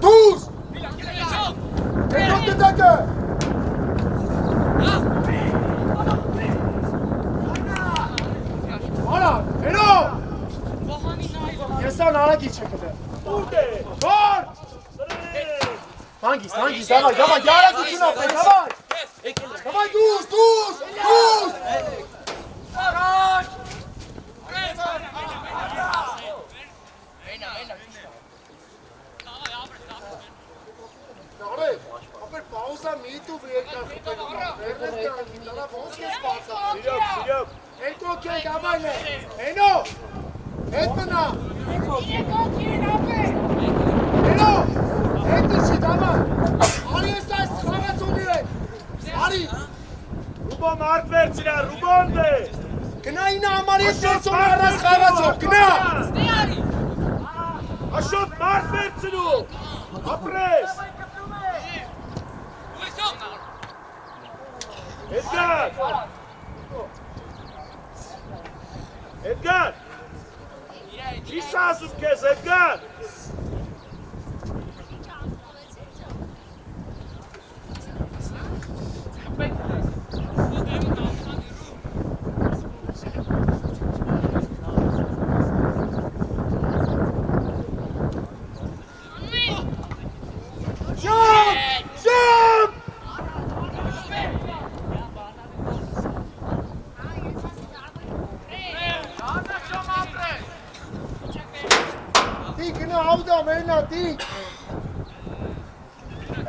Tous! Et l'autre d'attaque! Voilà! Et non! Yesan ara geçecekler. Var! Hangisi? Давай, yara gücünü al. Давай! Давай, tous! Ապեր պաուզա միտու վեկա Երկու կենք ամայն է Հենո Հետմնա Հենո Հետը չի դամա Արի ես այս խաղացունի է Արի Ռուբո մարդ վերցիրա, Ռուբոն դե Գնա ինա ամար ես վերցունի առած խաղացող, գնա Աշոտ մարդ վերցնու Ապրես Էդգար Չի սազում կեզ, Էդգար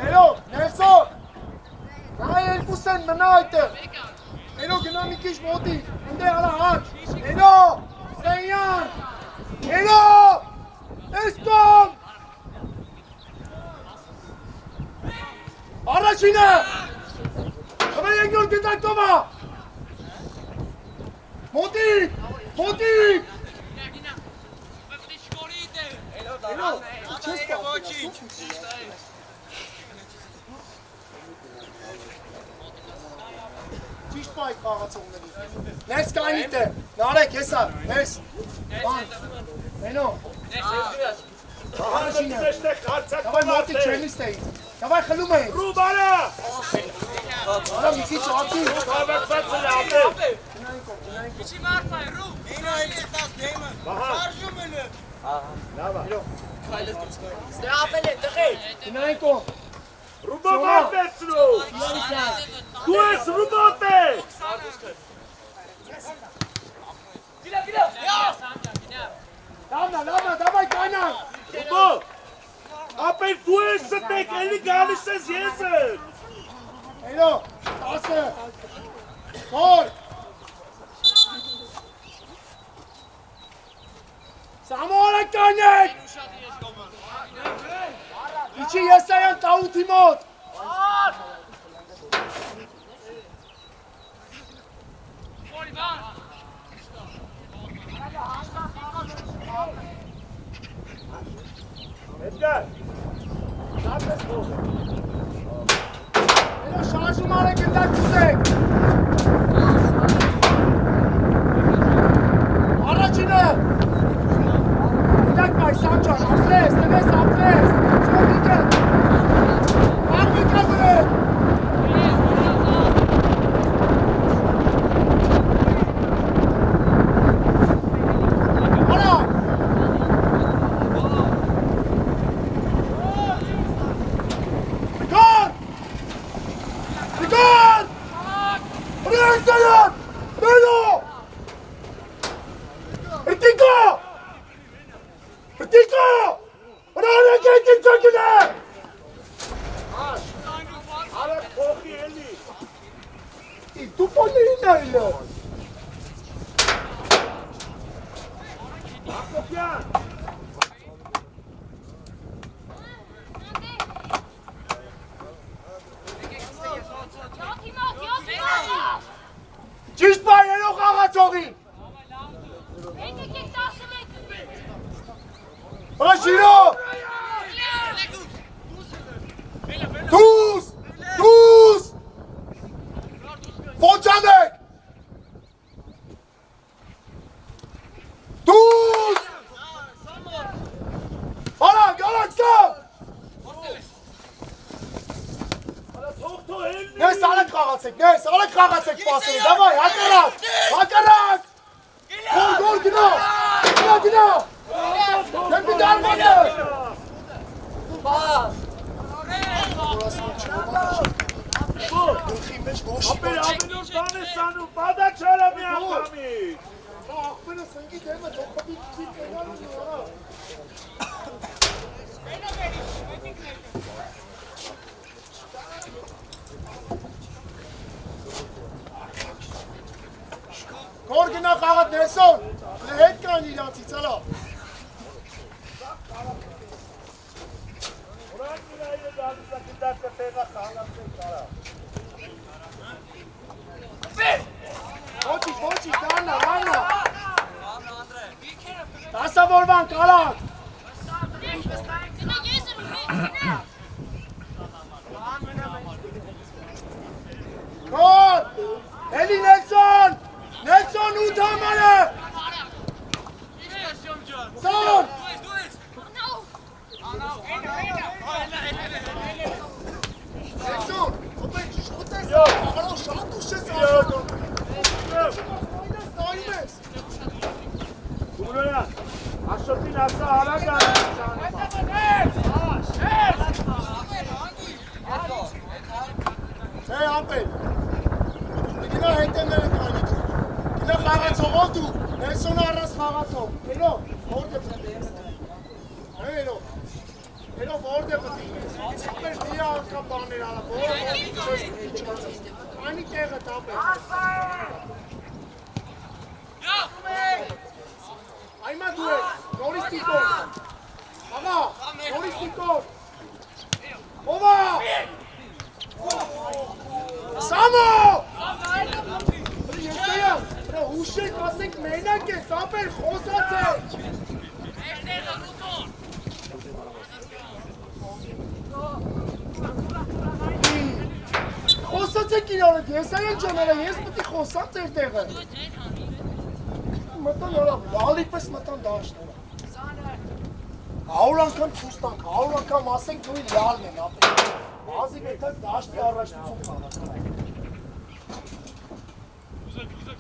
Hello, Nelson! Նա երկուս են մնա այդտեղ Hello, գնա մի քիչ մոտի Ինտեղ արա հաչ Hello, Սեյան Hello, Էսկոմ Առաջինը Հվե երկնոր գտակ տոմա Մոտիկ Hello, չես Ճիշտ պայք խաղացողների Ներս կայնիտ է, նարեք եսա, ներս Բան, մենո Դավայ մոտիկ չելիստ էիք Դավայ խլում էիք Ռուբ արա Արա մի քիչ ակի Կավակված էլ ապել Իչի մարդ պայ, Ռուբ Մինո էլ ետաս դեմը Շարժում էլը Լավա Ստե ապել է, տղետ Գնայինք ո Ռուբո մարդ վերցնու Դու ես Ռուբոտ է Լավնա, դավայ կանանք Ռուբո Ապել դու ես ստեք, էլի գալիս ես ես եմ Hello, 10 Գոր Սամորը կանեք Իչի եսայան տաութի մոտ Էդգար Շատ ես փող Hello, շարժում արեք ընդակ կուզեք Առաջինը Ընդակ մայ, Սամջան, ապրես, տվես, ապրես Չոտիկը Աղմիկը դրեք խաղացեք, ներս, արեք խաղացեք պասերը, դավայ, հակարակ, գոր, գնա, դեպի դարմասը, գլխի մեջ ոչ Ապեր ամենուր բան ես անում, բադա չարա մի անգամից։ աղբենը սնգի դեմը դոքոտի ծիտ կենալու նորա։ Գոր գնա խաղատ ներսոն, հետ կան իրանցից, ալա։ Ուրան միրայը դարձակի դարձը տեղա խաղացել կարա։ Ոչի, դանա։ Դասավորվան, կարակ։ Գոր, էլի Նելսոն ու դամանը։ Սոր։ Նելսոն, ոպեր շոտ ես, աղարով շատ ուշ ես ասական։ Այնես նայում ես։ Դուրոյան, աշոտին ասա հարագ Հե ամպեր, գինա հետենները կանի դու, գինա խաղացողով դու, Նելսոնը առաս խաղացող, հերո, որդ է պտի, հերո, որդ է պտի, ամպեր դիա արկա բաներ արա, որդ է չես պտի, անի տեղը տապեր, այմա դու ես, նորից տիկոր, աղա, նորից տիկոր, ովա, Սամո! Եսայա, հուշեք ասենք մենակ ես, ապեր խոսած է։ Խոսած եք իրարդ, եսայա ճոները, ես պտի խոսած էր տեղը։ Մտան արա, լալի պես մտան դաշները։ 100 անգամ ցույց տանք, 100 անգամ ասենք դու լալն են ապեր։ Ազիգ էթակ դաշտի առաջնություն խաղաց։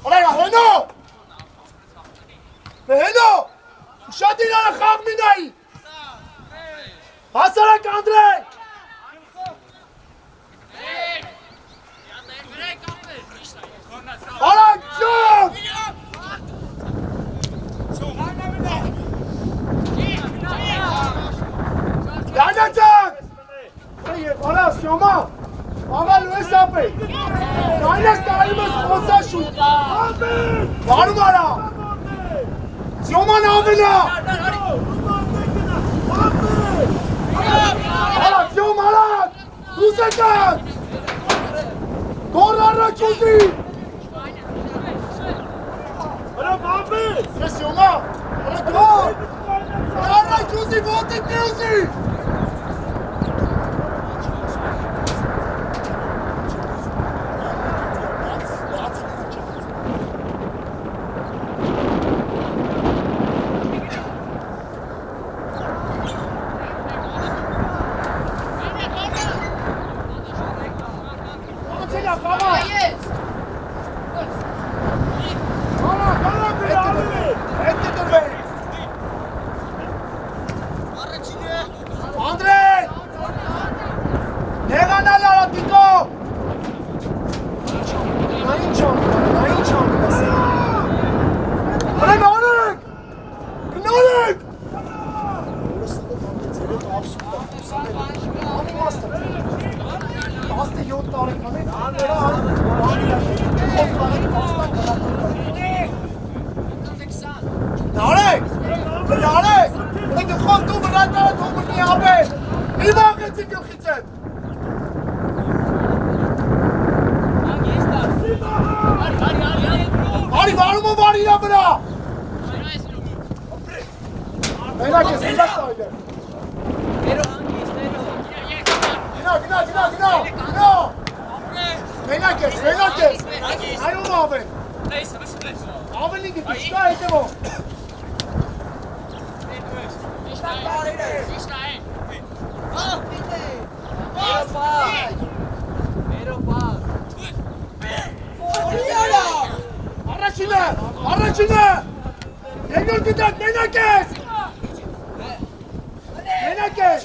Հորեգա, հենո, ուշադիր արա խաղ մինայի, հասարակ Անդրեյ, արակ ճոտ, դանացակ, արա սյոմա, աղալ ու ես ապե, նայնես տայում ես խոսաշու, վարում արա, սյոման ավենա, արա սյոմ արակ, դուս եկան, գոր առաջ ուզի, Արա բամբես, ես սյոմա, արա գոր, առաջ ուզի, ոտիկ մի ուզի, Անդրեյ, նեղանալ արա տիկո, նա ինչ անում ասի, հրե նորեք, գնորեք, Աստը 7 տարեկան է, աներա Նարեք, դե գխով դու վրա տարդ հու մնի ապեր, մի վաղեցի գլխից հետ Արի վարում ու վար իրա վրա Մենակ ես, մենակ տայլ է Գնա Մենակ ես, այրում ավեն Ավենի գտի, շկա հետևով առաջինը։ Երկրորդ գտակ մենակ ես։ Մենակ ես։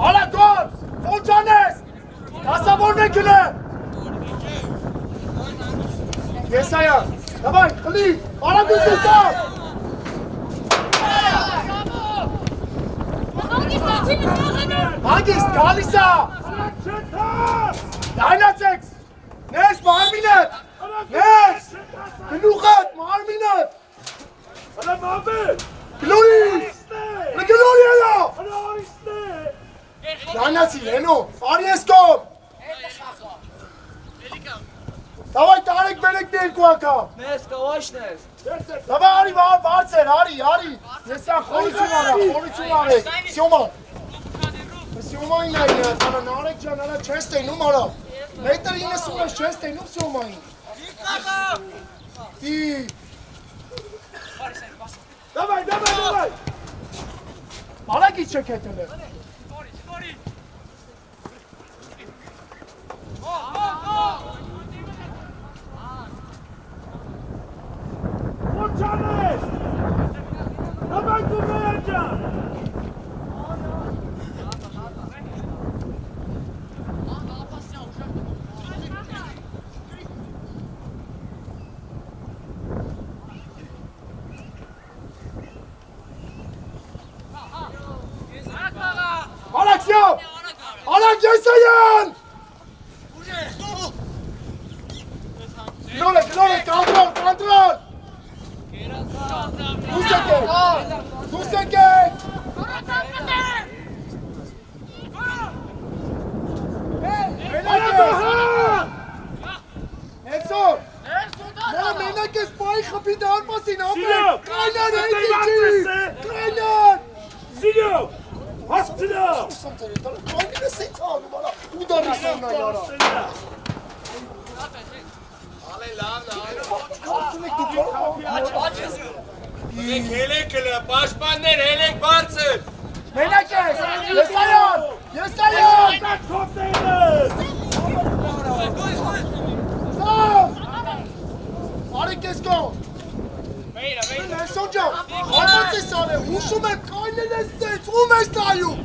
Ալա գոլ, ո՞նց անես, դասավորն է գնը, Եսայա, դավայ, խլի, արագուց ուսավ, հագիստ, գալիսա, դայնացեք, նես, մարմինըտ, նես, գնուխըտ, մարմինըտ, գլորի, գլորի ելա, Դանացի, հենո, արի ես կոմ, դավայ տարեք բերեք ներկու ակամ, Նես, կավաշն ես։ դավայ արի վարձեր, արի, ես ան խորություն արեք, Սյոման, Սյոմանին այն է, տանա նարեք ճան, արա չես տենում արա, մետր 96 չես տենում Սյոմանին, Դավայ, արագի չեք հետել է, Ո՞նց անես, դավայ դու մեր ջան, Ալաքսյոն, Ալակ Եսայան, գլոր է, կանտրոլ, դուս եկեք, Հեցոր, մենակ ես պայի խպի դար մասին, ապեր, կայնան կայնան, Սիրյո, հասցնա, կայնին ես ինձ անում արա, ու դարի սոննա յարա, Հելեկը, պաշպաններ, հելեք բարձր։ մենակ ես, Եսայան, Սավ, արեք ես կոմ, Ներսոն ջան, հարված ես ան է, հուշում եմ, կայնեն ես ծեց, ում ես նայում,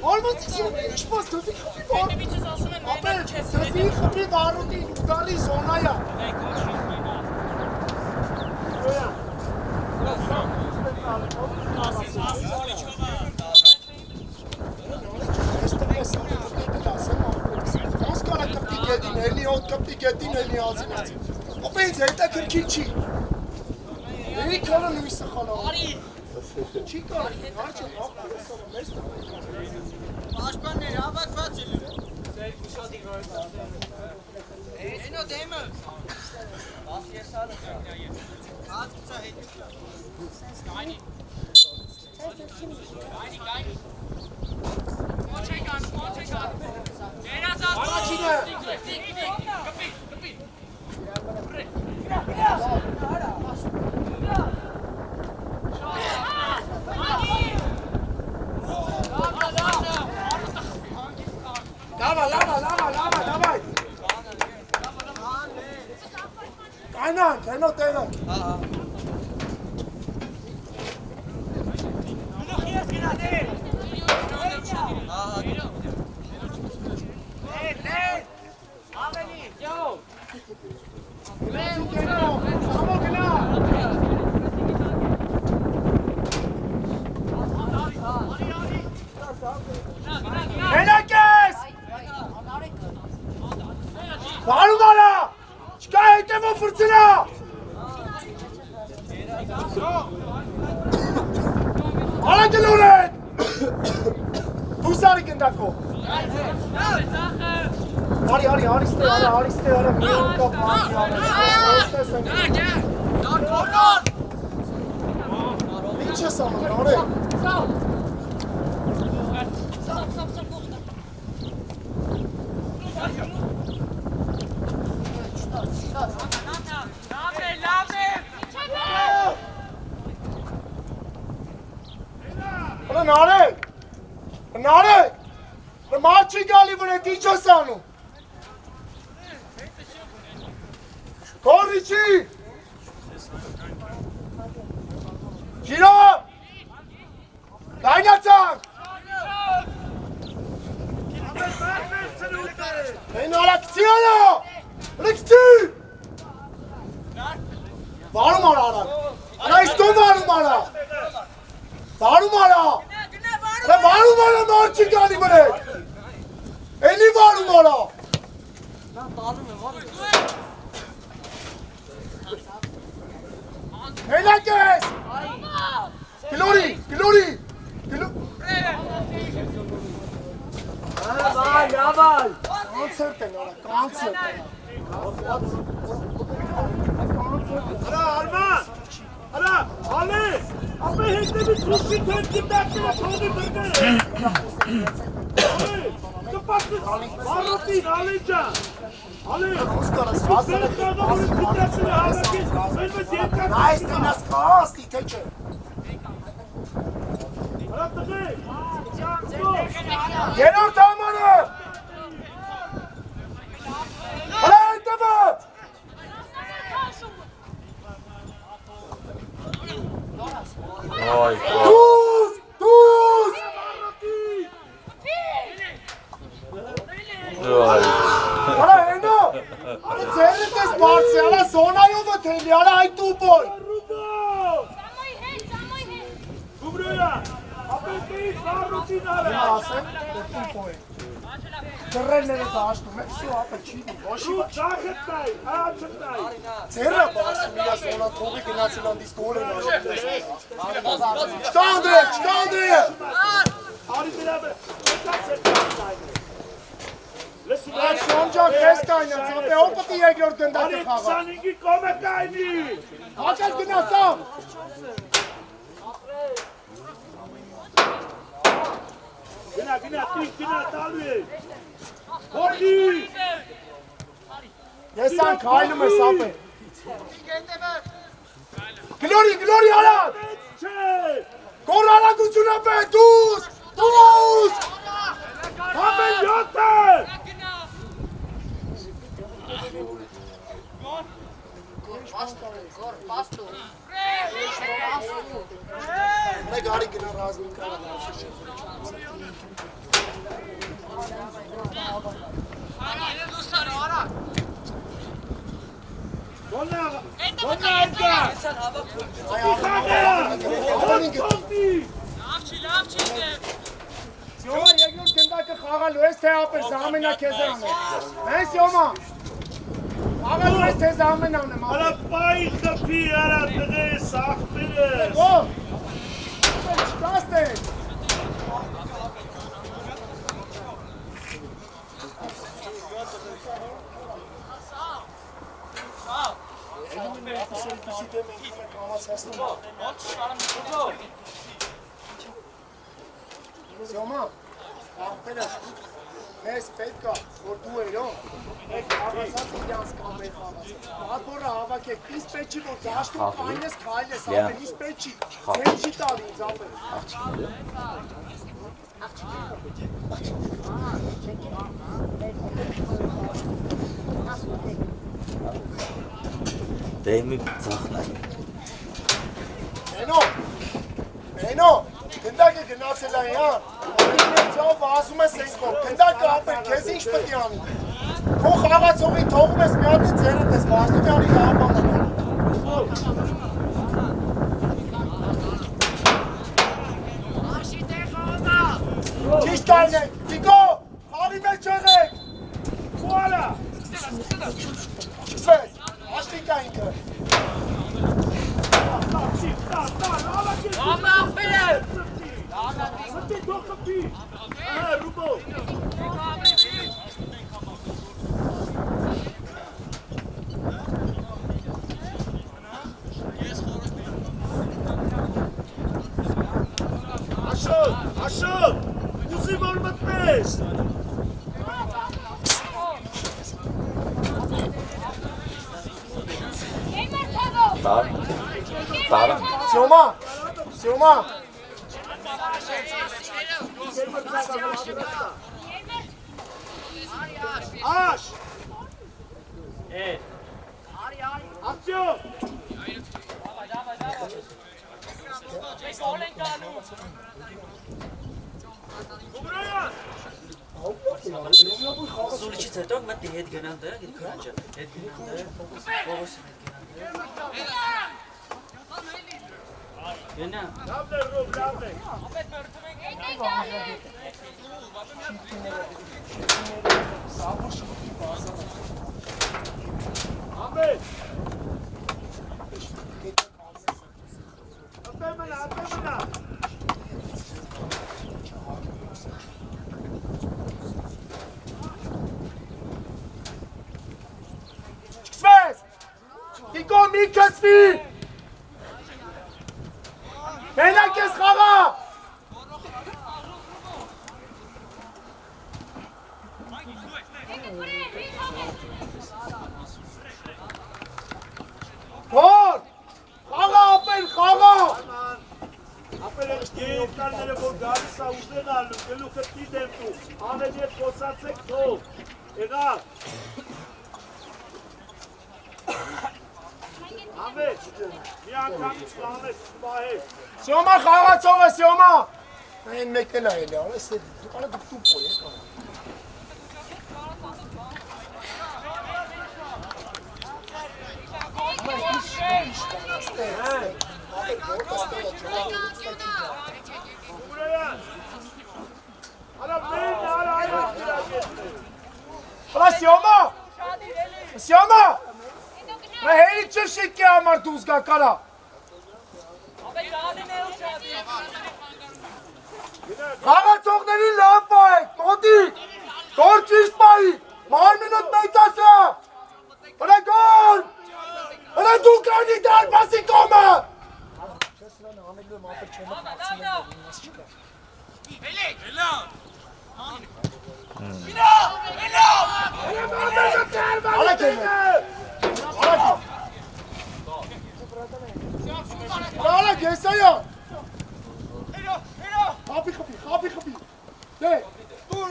հարված ես ան է, ինչպաս, թզի խպի վար, ապեր, թզի խպի վարոտի ուգալի զոնայա, կպտի գետին էլի ազինացին, ապ ինձ հետաքրքիր չի, էի կարը նույսը խանա, չի կարը, հարչ եմ, աղբար ես ալը, մեզ տա, Պաշպաններ, հավատված է լու։ Ենո դեմը։ Բաս ես ալը։ Հացկցա հետ։ Գայնի։ Մոչեք ան։ Երազատ։ առաջինը, Կպի։ Դավայ, կայնան, կենո տերը, մենակ ես, բարում արա, չկա հետևով վրծնա, արա գլոր են, դուսարի գնդակով, արի ստե, մի ոնկավ մաշի ամեն, Ինչ ես անում, նորե։ Նարեք, մարդ չի գալի վրետ, ինչ ես անում։ Կորիչի։ Գիրո, դայնացանք։ Են արակցի արա, լիքցի։ Վարում արա արակ, արա իսկոն վարում արա։ Վարում արա։ Վարում արա մարդ չի գալի վրետ։ Էլի վարում արա։ Հելակ ես։ Գլորի։ Ավալ։ Կանցերտ են արա, կանցերտ են։ Արա, Արման, արա, ալի, ապե հետևից ռուսի թերքի դակները թողի բրներ։ Ալի, կպատվից, վարոտին, ալի ջան, ալի, բեր կադավորին կուտացին է հավակից, մենվեց երկար։ Այս տնաս կաստի, թե չէ։ Արա տղի, Երորդ համանը։ Արա հետևած։ Դուզ։ Արա հենո, ձերդ ես բարձի, արա զոնայով է թելի, արա այդ ուպոյ։ Գուբրոյա, ապետից վարոտին արը։ Ասեմ, ուպոյ է։ Դրերները դաշտում է, սու ապը չի դու, ոչի Շուտ ճախետնայ, աչտնայ։ ձերը բարձում իրա զոնա թողի գնացել անդիս գոլ են արում։ Չկանդրե։ Արի դրաբը, չկաց է կացնայ։ Այդ շոնջակ ես կայնած, ապե հոպտի երկրորդ գնդակը Արի խաղա։ 25-ի կոմ է կայնի։ Հաճած գնացավ։ Գնա, տալու է։ Հորդի։ Ես անք հայլում ես ապե։ Գլորի արան։ Չէ։ Գոր արագություն ապե, դուզ։ Համեն յոթը։ Մեկ արի գնա ռազմին կարան արշի։ Գոնա այդկա։ Սյոմա երկրորդ գնդակը խաղալու ես, թե ապեր զամենա քեզ անեմ։ Հեն Սյոմա։ Խաղալու ես, թե զամեն անեմ ապեր։ Արա պայի խպի, արա տղե սաղպիր ես։ Ո՞, չկաստ ես։ Սյոմա, աղբերս, մեզ պետք է, որ դու երոն, մեկ հավասած իրանց կամ մեր հավասած։ Ատորը հավակեք, իս պետք չի, որ դաշտում կայնես, կայնես, ապեր, իս պետք չի, ձեն չի տալի ինձ ապեր։ Դեմի ծախնայ։ Մենո, գնդակը գնացել է յան, օրինեցով վազում ես ես կոր, գնդակը ապեր, կեզ ինչ պտի անի։ Քո խաղացողի թողում ես մի հատի ձերդ ես, վազդուկյանի լապանը։ Ճիշտ կայնեք, Տիկո, խարի մեջ եղեք։ Խուալա։ Չսվես, աշտիկա ինքը։ Սյոմա Աշ Ակցիոն Գուբրոյան Զուլիչից հետո մտի հետ գնան դեղ, իտ քրանջը, հետ գնան դեղ, Պողոսին հետ գնան դեղ։ Գնան։ Լավն է ռոբ, լավն է Ամեն Ատեմնա Չկսվես Տիկո մի կսվի Մենակ ես խաղա Որ խաղա ապել խաղա Ապել է գեյովկանները որ գալիս է ուժեն ալնում, գլուխը տի դեմտու, անեն ետ կոսացեք թող, եղավ Ամեջ, մի անգամից կամես սպահեր Սյոմա խաղացող է Սյոմա Այն մեկն էլ այլ է, արես է դուկանը դուք տուպո է կան Գուբրոյան Արա մերն արա այլակ Հլա Սյոմա Մա հերի չշիտ կե համար դուզ գա կարա Խաղացողների լավ պայք, մոտիկ, գոր ճիշտ պայիկ, մարմինոտ մեյցասը, հլա գոր, հլա դու կանի դարպասի կոմը Ալա գեսայա Խապի Դե Դուր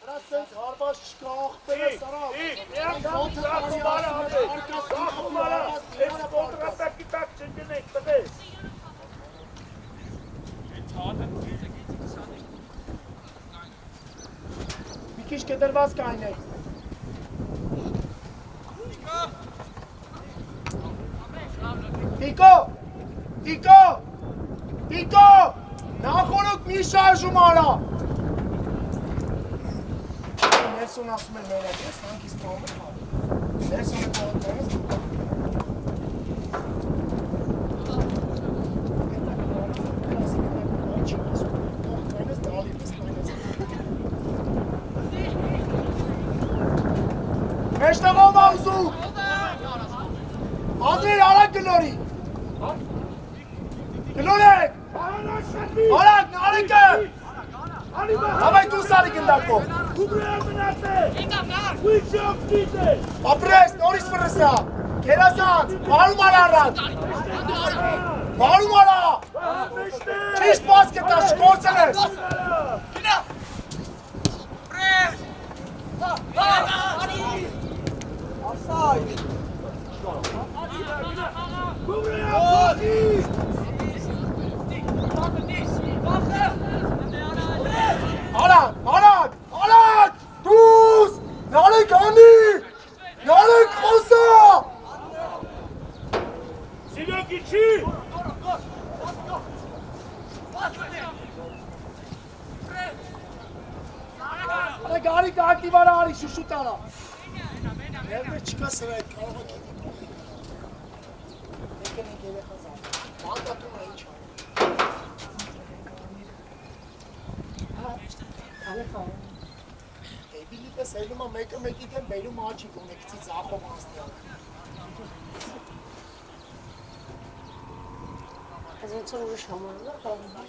Հրասենց հարբաշ չկա աղբեր է սարա Իմ ծախումարը ամեջ, ծախումարը, ես կոնտրատակի տակ չնգնենք, տվես Մի քիչ կտրված կայնեք Տիկո Նախորոք մի շարժում արա Ներսուն ասում է մերակ ես, հանք իսկ կողմը խաղ Ներսուն է կողմը Մեջտեղով աղզու Անդրեր արակ գնորի Գնորեք Արակ նարեկը Հավայ դու սարի գնդակով Գուբրոյան մնաց է, ուիչի ովքիտ է Ապրես, նորիս վրսա Կերասանց, վարում արա առատ Վարում արա Ճիշտ պաս կտա, շկործել ես Արակ, դուս, նարեք անի, նարեք խոսա Սիրոքի չի Գարիկ ակտիվ արա արի, շուշուտ արա Ներվեր չկա սրա այդ կարող է գետի Մեկն ենք երեխա զան Մանկատում է ինչ Էբիլի պես էլում է մեկը մեկի դեմ բերում աչի գոնեկցի ծախով անստեղ Аз ոնց որ ուրիշ համարում եմ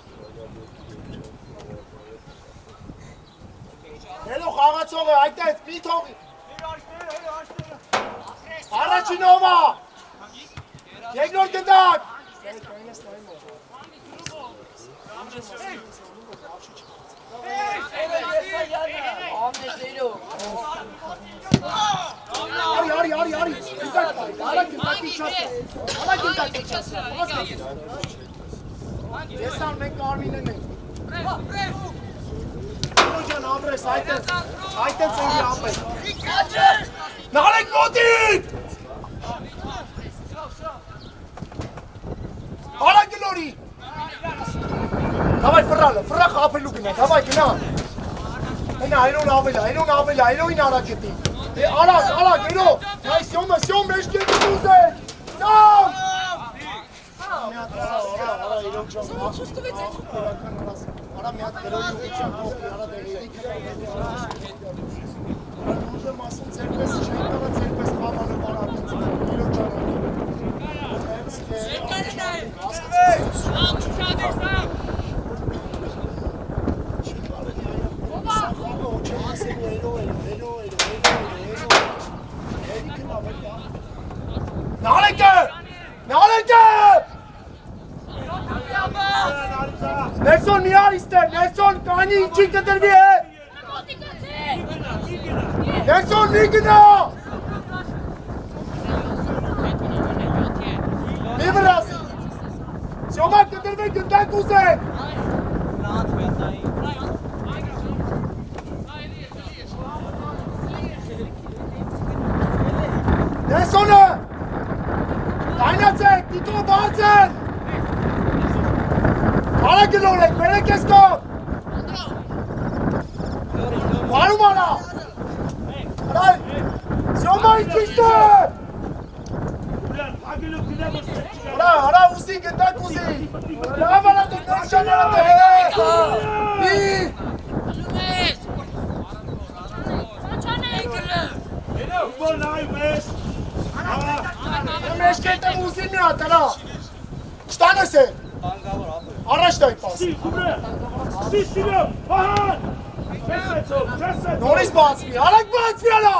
Հելո խաղացող է, այդտես, մի թողի Առաջինովա Երկրորդ գնդակ։ Արի։ Արա գնդակի չասը։ Ես ան մենք Արմինեն ենք։ Ջան ապրես այդտեղ ծենգի ապրես։ Նարեք մոտիկ։ Արա գլորի։ Դավայ ֆրախ ապելու գնա, դավայ գնա։ Հենա այրոն ավելա, այրոին արա գետի։ Արա, գերո, այ սյոմ մեջ գետի ուզե։ Սյոմ։ Արա, իրոք ժամ, արա մի հատ գերոյի ուղիցան հողի, արա դեղերի ուժեմ ասում ձերպես չեն կարա ձերպես խավանու բարապից, իրոք ժամ։ Նարեկը! Ներսոն մի արիստեր, Ներսոն կանի ինչի կտրվի է։ Ներսոն մի գնա։ Մի վրասի։ Սյոմա կտրվի գնդակ ուզեք։ Ներսոնը։ Դայնացեք, դիտո բարձր։ Արա գլորեք, բերեք ես կով։ Վարում արա։ Արա, սյոմա իչիշտ է։ Արա, ուզի, գնդակ ուզի։ Լավ արա դու նորշան արա դե։ Մի։ Ուբոր նայում ես։ Մեզ կետը ուզի մի հատ, արա։ Չտանես է։ Առաջ դայ պաս։ Սիրո, Վահան։ Նորից բացվի, արագ բացվի արա։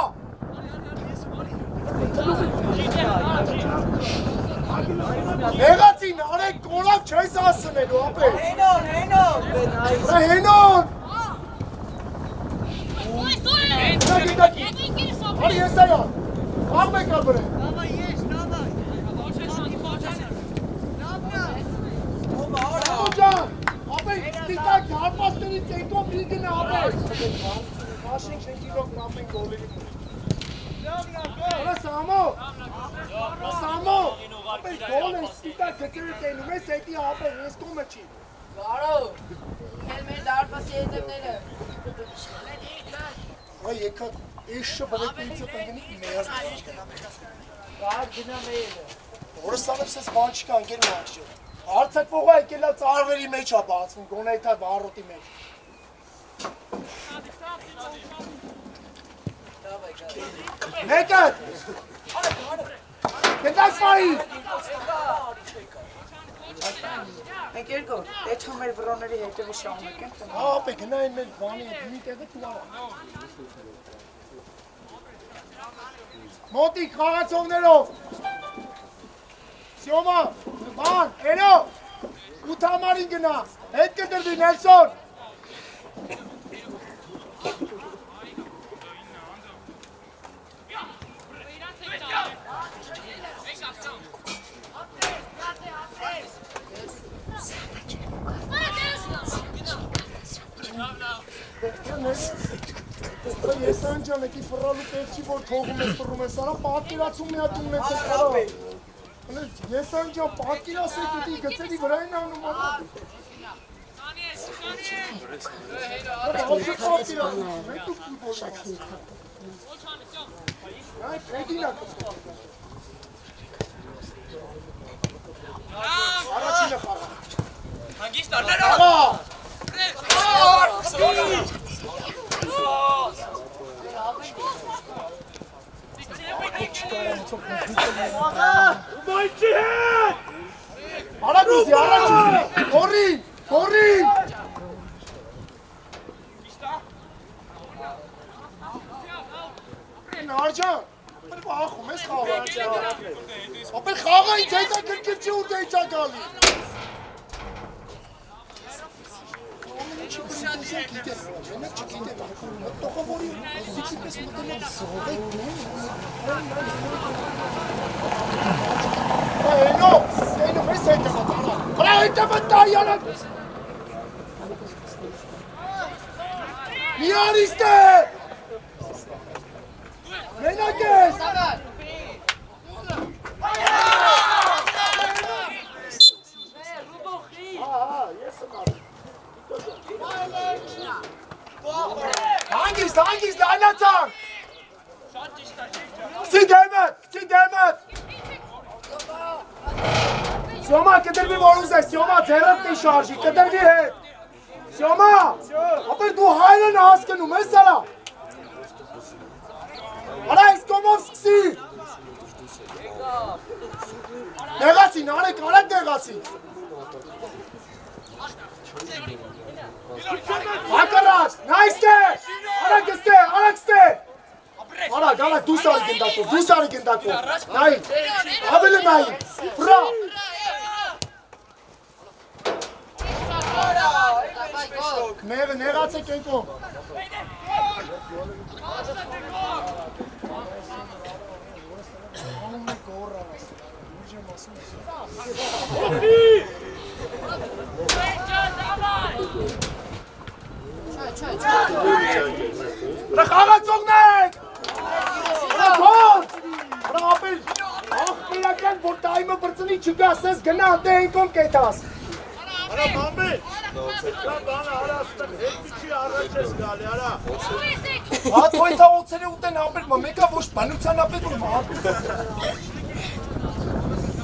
Նեղացին, արեք կորավ չես ասնելու, ապե։ Հենոն։ Արի ես այան, աղ մեկ աբրե։ Ջան, ապե, դիտակ, հարպաստերից եկով մի գնա, ապե։ Մաշին շենքիրով կապեն գոլերի մոտ։ Արա Սամո, ապե գոլ ես դիտակ գծերը տենում ես, հետի ապե, ես կոմը չի։ Կարո, էլ մեր դարպասի եզևները։ Այ եկա, էշը բլետնիցը պնգնի մեյազ։ Կար գնա մերը։ Որստանև սես բան չկա, ընկեր մաչ չէ։ Արցակ ողա եկելա ծարվերի մեջ ա բացվում, գոնայթա վարոտի մեջ։ Մեկըտ! Գետակ պայի! Մենք երկոր, էթում մեր վրոների հետևի շահումեք ենք տնա։ Ապե գնային մեր բանի հետ, մի տեղը թուլավա։ Մոտիկ խաղացողներով։ Սյոմա, բան, էրո, 8 համարին գնա, հետ կտրվի Ներսոն։ Ես անջան եկի ֆռալու պերչի, որ թողում ես ֆռում ես, արա պատկերացում մի հատ ունեցեք արա։ Ես անջան պատկերասեք ուտի գծերի վրա են անում արա։ Հապի պատկերացում, մենք դուք մի բոլ Այդ հետինա կսկա։ Առաջինը խաղա։ Հանգիստ արներ Աղա։ Մայչի հետ։ Առաջ ուզի, հորին, հորին։ Նարջան, Ապել վախում ես խաղը։ Ապել խաղը ինձ հետա գրգիր չի ուր դեյցա գալի։ Էնո, ես հետը մտանա։ Հրա հետը մտա յարա։ Մի արիստ է։ Մենակ ես։ Hangist, aynatsan. Sidemet. Sioma, câte bir volumze, Sioma, zerrat ne şarjı, câte bir he. Sioma, apel tu hayran askı nu mesela. Ara Iskomovski. Negasi, nare karak negasi. Hakaras, nice. Arakste. Ara, gala du sarı gindako. Nay. Abele nay. Bra. Negatse kenko. Rakhaga ծողնեք! Ռախոտ! Ռապել! Ախպելական, որ տայմը բրծնի չգասես գնա դե ենքոն կետաս։ Արա մամբի, կան բանը հարաստան, հետի չի առաջ ես գալի, արա։ Հատ հոյթա ոցերը ուտեն ապել, մեկա ոչ բանության ապել, որ մահապել։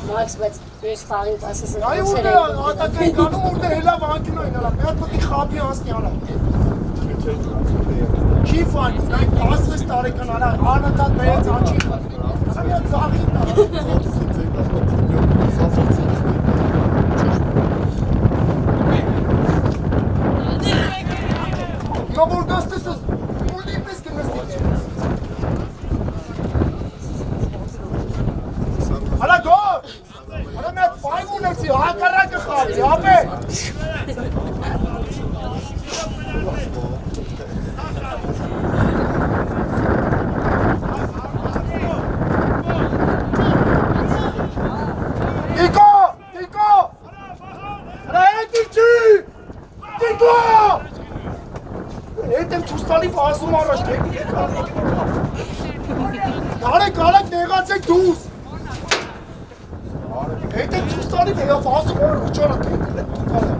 Մաքս, բայց ես խաղին ասես Այ ուր է, ատակային կանում ուր դե հելա վանկին այն արա, միատ պտի խապի անսնի արա։ Չի վան, նայն 16 տարեկան արա, անընդատ մեծ անչի խատ։ Սամիատ զաղին արա։ Հիմա որ գաստեսս, ուլի պես կնստի։ Արա գոր, արա միատ պայմ ունեցի, հակարակը խարի, ապե։ Տիկո, արա հետի չի, տիկո, հետ եմ թուստալի վազում առաջ, կարեք նեղացեք դուս, հետ եմ թուստալի վազում առաջ, արա թեքել եմ թուկալը։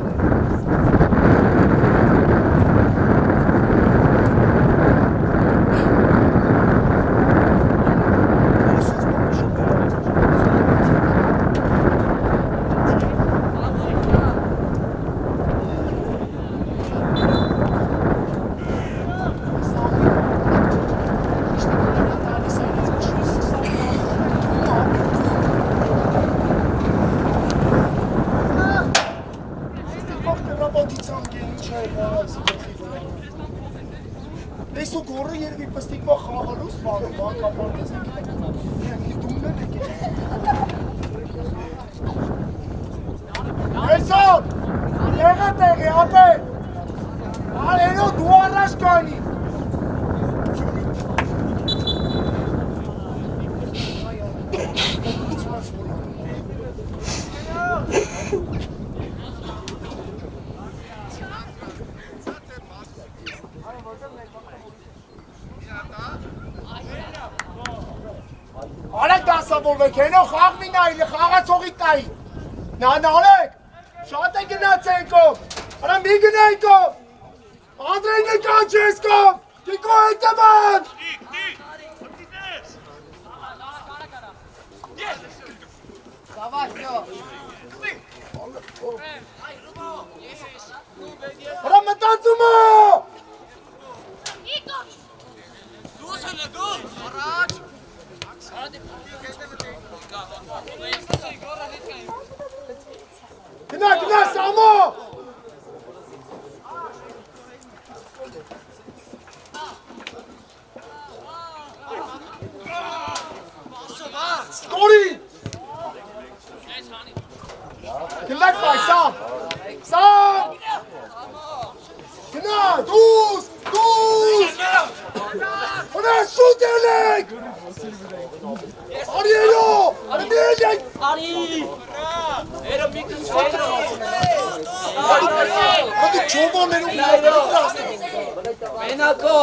Ես ու գորը երևի պստիկվա խաղալուս բանում, բանկապարտես ենք մի դումն ենք Հեսոն, եղա տեղի, ապե, արենո դու առաջ կանի Արեք դասավորվեք, հենո խաղ մի նայլի, խաղացողիտ նայի Նանալեք, շատ է գնացենքով, արա մի գնայքով Անդրեյն է կանչեսքով, դիկո հետևան Давай, всё. Արա մտածում է Գնա, Սամո Կորի։ Գլակ բայ Սամ։ Սամ։ Գնա, դուս։ Հոնա շուտ ելեք։ Արիելո, արիելեք։ Era mica cena. Հատի չոմաներում Venako.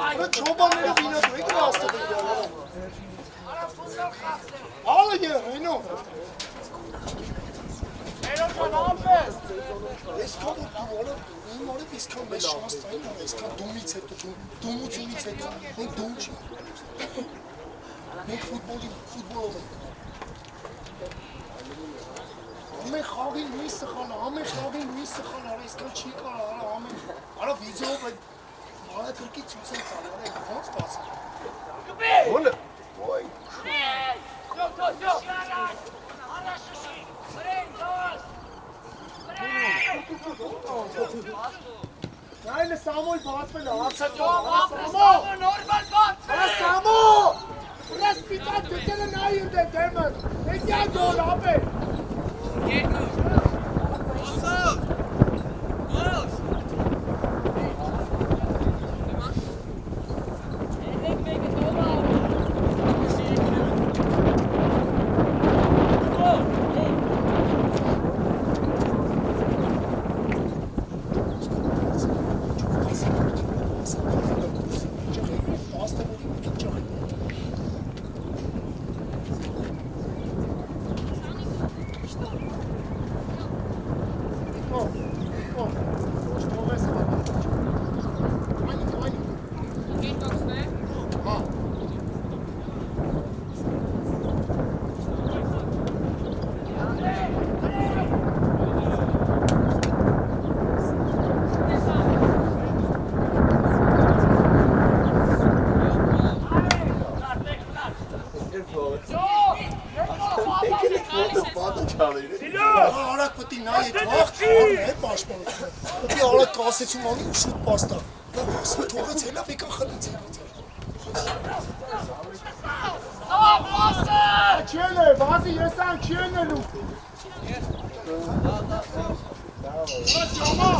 Այդ չոմաներում ինով եք ռաստը։ Ալը երենո։ Այսքան որ դու որը իմ որը իսկան մեծ շանս տային, այսքան դումից հետո, դումությունից հետո, մենք դում չի։ Մենք ֆուտբոլով ենք։ Ամեն խաղին նույն սխալը, ամեն խաղին նույն սխալը, այսքան չի կարող, ամեն, արա վիդեով այդ հարակրկի ցույց են տալու, այդ ոնց բացը։ Ոնը։ Ոյ։ Նայլը Սամոյ բացվել է, հարցատո, Սամո, ուրա սպիտակ դետերը նայի ընդ է դեմը, հետյա գոլ ապե։ Արակ պտի նայ էդ վաղ խաղն է պաշտպանությունը, պտի արակ կասեցում անի ու շուտ պաստա, ասում թողեց հելավ եկան խլից հելից Չեն է, վազի եսան չեն էլու Սյոմա,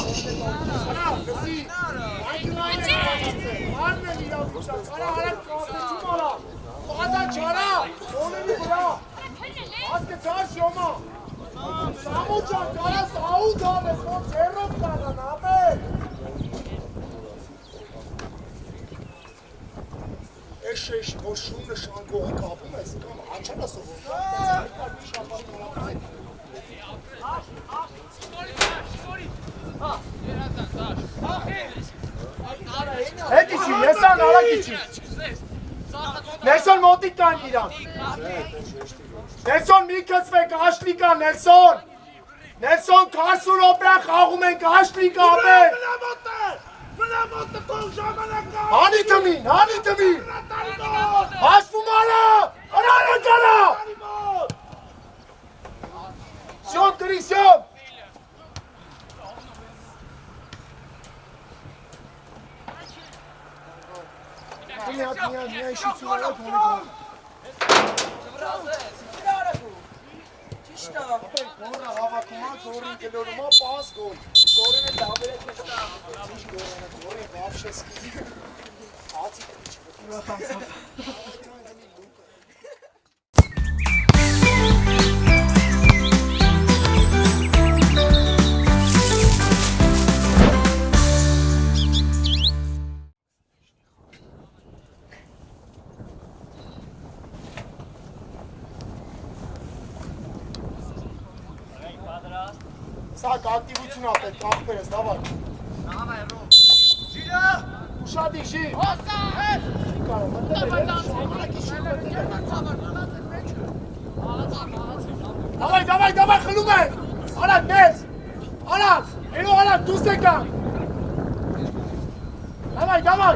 արա, լսի, այնքնային է կասեցը, արն են իրավուշակ, արա արակ կասեցում արա, վազա չարա, օնելի վրա Ասկը ճար շոմա, Սամո ճան կարաս աուտ անես, ոնց հերով կանան, ապեր Էշ, որ շունը շանգողի կապում ես, կամ աչանա սովոր Հետ իչի, եսան արակ իչի Նելսոն մոտիկ կան իրան Նելսոն մի կծվեք, աշլի կա, Նելսոն Նելսոն կարսու ռոպրան խաղում ենք, աշլի կա, ապե Հանի տմին Հաշվում արա, արարա կարա Սյոմ կրի, սյոմ Միա իշիցու արա, թոնի գոլ Ճիշտ է։ Գորը հավակումա, գորին գլորումա, պաս գոլ Գորին է դաբեր է կշտա Ինչ գորին է, գորին վավշեսկի Ացի կրիչ Սակ ակտիվություն ապետ, կաղպեր ես, դավար Ժիրը Ուշադի, ժիր Հոսա, հետ Չի կարող, մտել է, շամանակի շուտ մտել է Դավայ, խլում են Արակ, մեծ Արակ, հերո արակ, դուս եկան Դավայ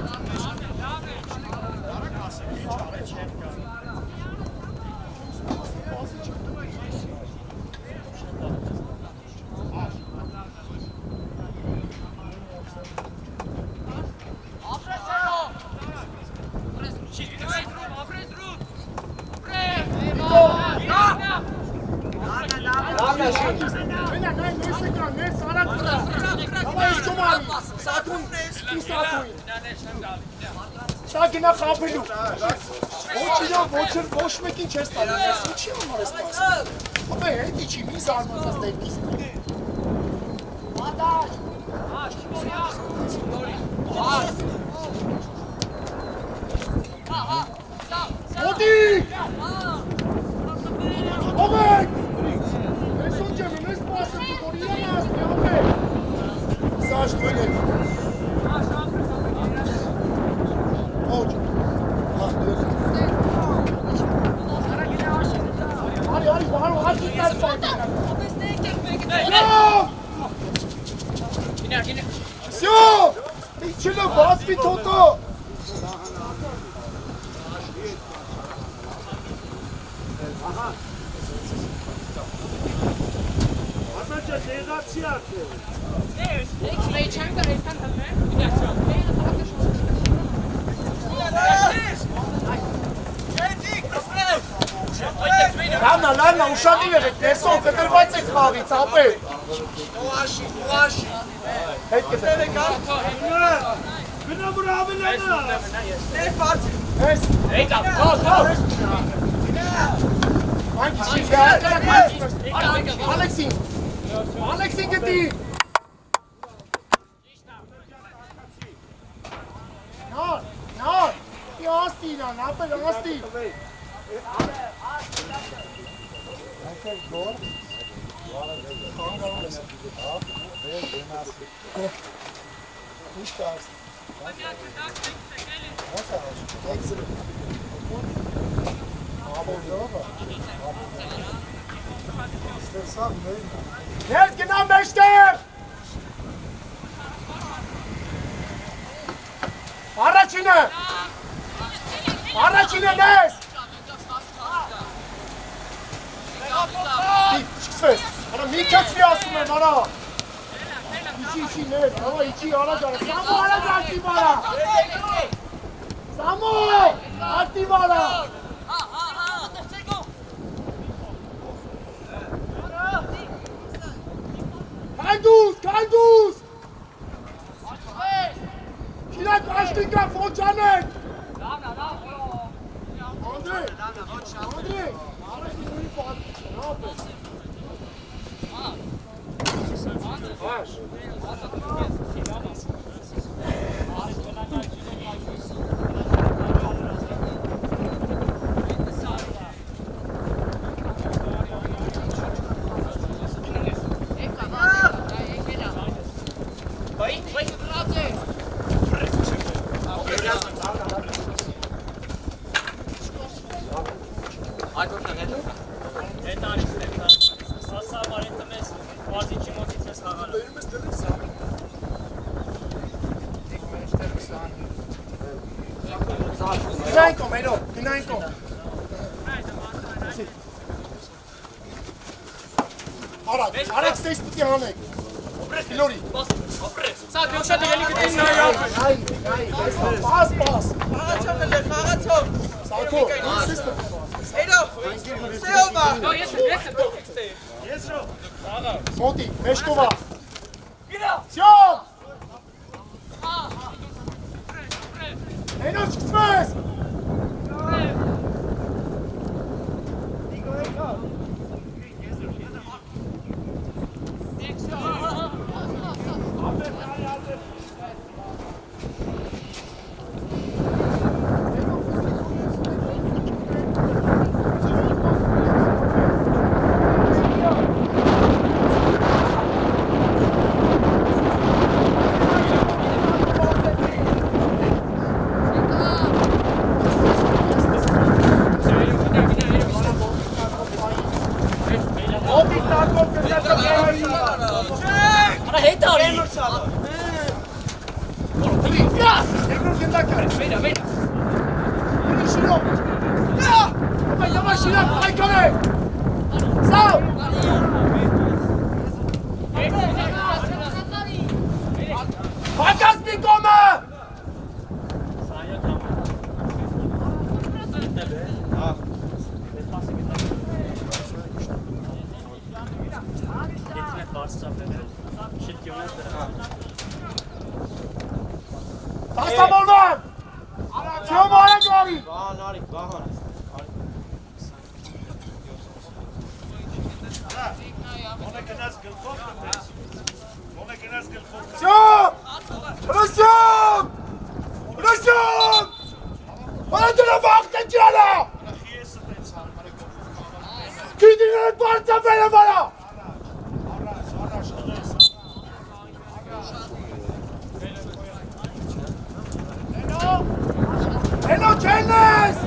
Venga, nes araq qıra. Davay istomari. Satun, tu satun. Սա գնա խապելու։ Ոչ մեկին չես տալու, ես ինչի համար ես պասում։ Ապա հետի չի, մի զարմացած դեպքից։ Ադաշ։ Մոտի։ Ովեք։ Ես ոնց եմ, ես պասում, որ իրան ասնի, ովեք։ Սա շտույն է։ Ոչ։ Արի, բարո, հաշի տաս պայտի։ Լավ։ Всё, իչելը բասվի թոտո։ Անաճա դեղացի ակել։ Լավնա, ուշադիր եղեք, տեսով, կտրված եք խաղից, ապե։ Հետ կտրվեք, Գնա վրա ավելանա։ ես։ Ալեքսին գտի։ Նար, աստի իրան, ապել աստի։ Ներս գնա մեջտեղ։ Առաջինը ներս։ Չկսվես, արա մի կացվի ասում եմ, արա։ Իչի ներ, հավա իչի առաջ արա, Սամո առաջ ակտիվ արա։ Սամո, ակտիվ արա։ Կայդուս։ Շիրակ աշտիկա, ֆոչանեք։ Անդրեյ, առաջ նույնի պատ, նապ ես։ Հաշ։ Գնայինքո։ Արեք ստեյս պտի հանեք։ Իլորի։ Սա դյոշատի ելի գտին նայավ։ Նայ, պաս։ Խաղացով։ Սակո, սիստը։ Էրո, ստեյովա։ Ես ռո։ Մոտի, մեշկովա։ Սյոմ։ Էնոչ կծվես։ Հասամորման։ Չեմ արեք արի։ Ոնե գնաց գլխով կտես։ Ոնե գնաց գլխով։ Շոմ։ Ռոշոմ։ Ալդրա վախտը ջալա։ Քիեսը տենց հարմարեք։ Գիտիներ բարձավելը վարա։ Հենո չենես։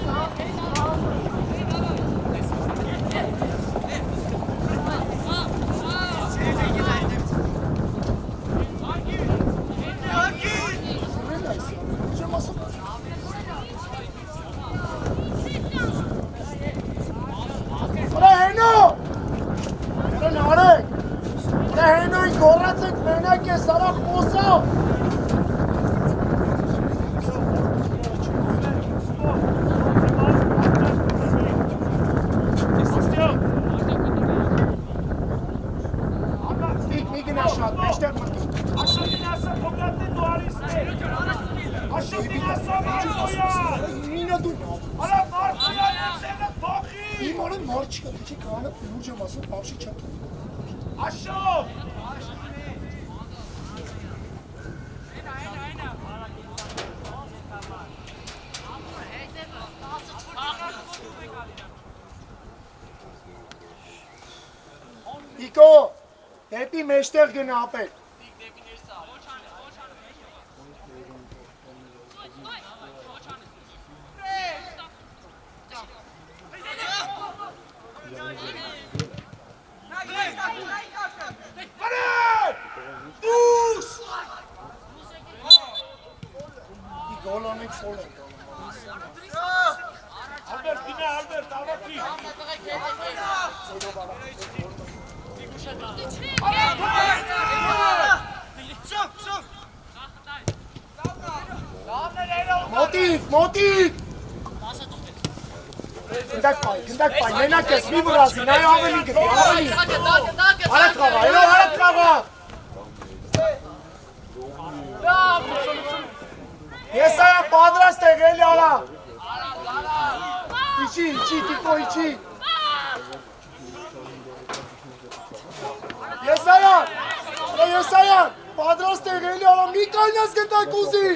Իկո, դեպի մեջտեղ գնա ապել։ Ալբերտ, դինա, Ալբերտ, ավակի։ Մոտիկ։ Գնդակ պայ, մենակ ես, մի վրացի, նայ ավելի գտի, ավելի։ Արեք խաղա, հելո, արեք խաղա։ Ես այա պատրաստ եք, էլի արա։ Իչի, տիկո, իչի։ Եսայան, պատրաստ եք, էլի արա, մի կայնաս գնդակ ուզի։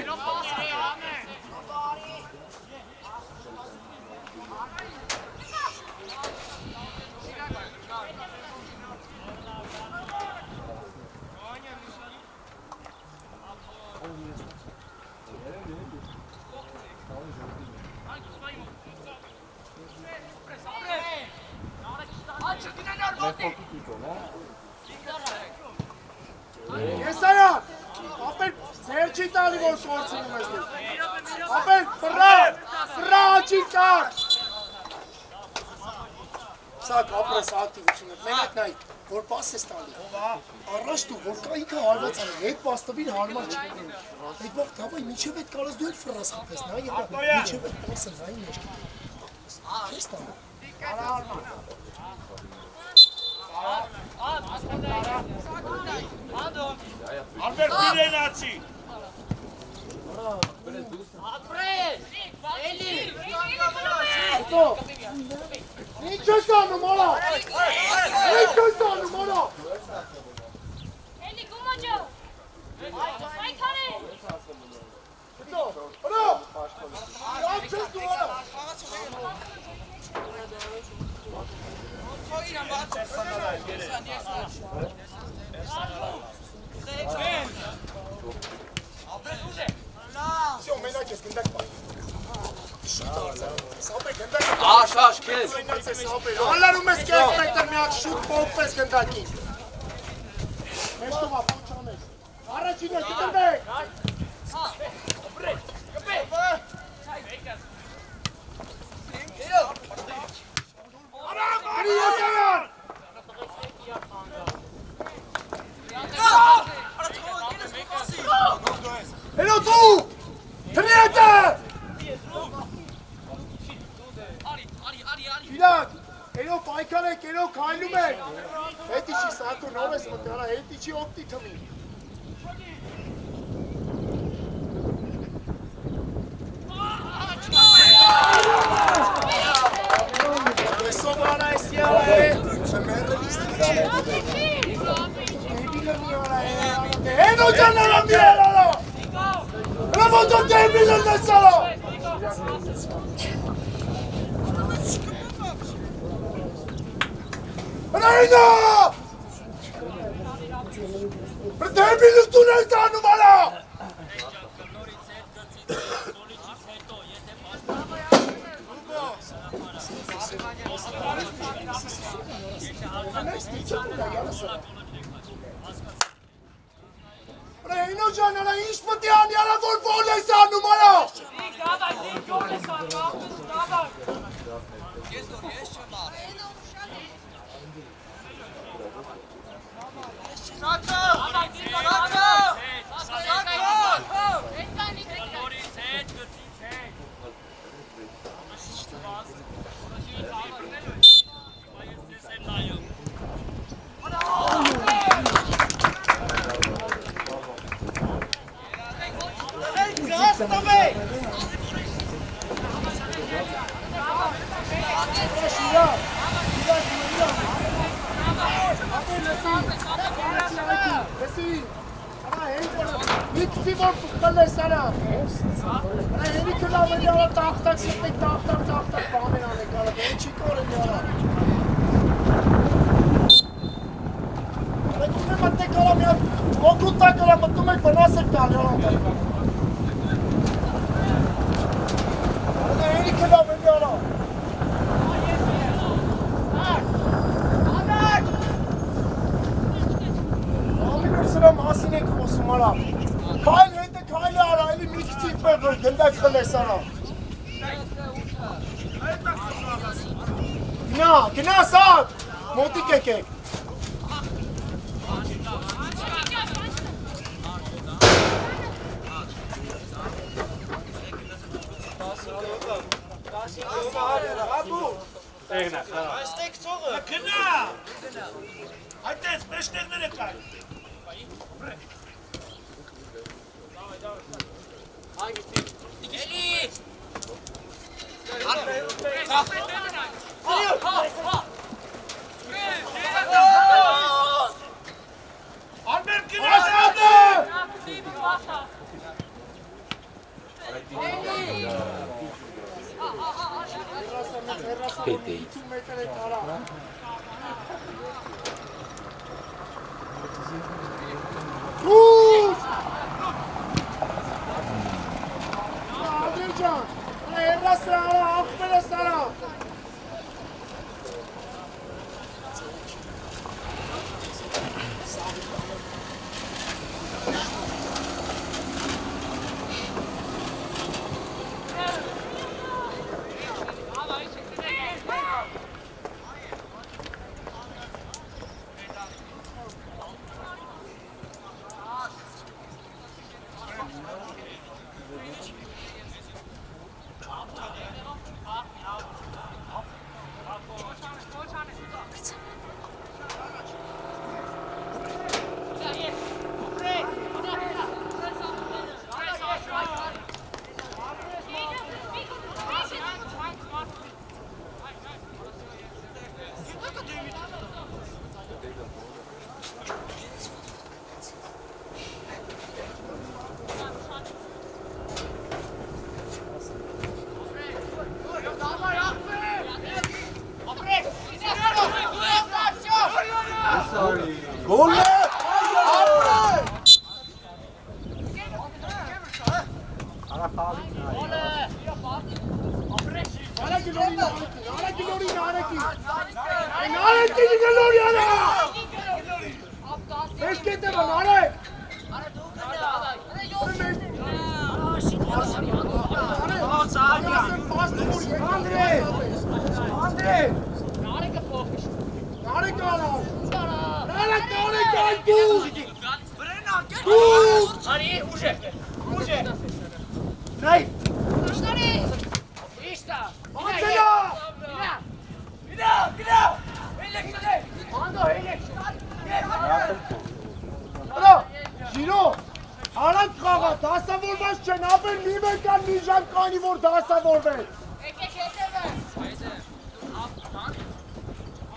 Եսայան, ապել ձերջի տալի, որ կորցնում ես դու։ Ապել, վրա աչի կար։ Սակ, ապրես ակտիվություն է, մենակ նայ, որ պաս ես տալի։ Առաջ դու, որ կա ինքը հարված անը, հետ պաստվին հարմար չի կնում։ Այդ բաղ թավայ, միջև էդ կարաս դու էլ վրաս խպես, նայ, միջև էդ պասը նայ մեջ կտում։ Չես տա։ Ալբերտ, իրենացի։ Ինչ ես անում, արա։ Ինչ ես անում, արա։ Էլի գումոջո։ Այ քարե։ Արա։ Լավ չես դու, արա։ Всё, մենակ ես գնդակ պայ։ Սապե գնդակ պայ։ Աշ, քեզ։ Հալարում ես կես մեկտր միակ շուտ պոպպես գնդակի։ Մեզ տովա պոչանես։ Առաջին ես գնդակ։ Արի եսայան։ Հելո դու, թրիետը։ Իրակ, հելո պայքար եք, հելո կայլում եք։ Հետ իշի սատուր նորես մտի, արա հետի չի օգտի թմի։ Տեսով արա ես յարա է, մերը լիստի է։ Հենո ջան արա միար արա։ Հնավոտ ո դերմիլ են ես արա։ Հնայինա։ Դերմիլ ուտուն ես անում արա։ Հենո ջան արա ինչ պտի անի արա որ ո՞լ ես անում արա։ Գնա սակ, մոտիկ եկեք։ Այստեղ ծողը, գնա։ Այդտես մեջտեղները կար։ Ալբերտ Ando, Հրա, ժիրո, արանք խաղա, դասավորված չեն, ապեր մի մեկան մի ժամ կանի, որ դասավորվեն։ Եկեք հետևը։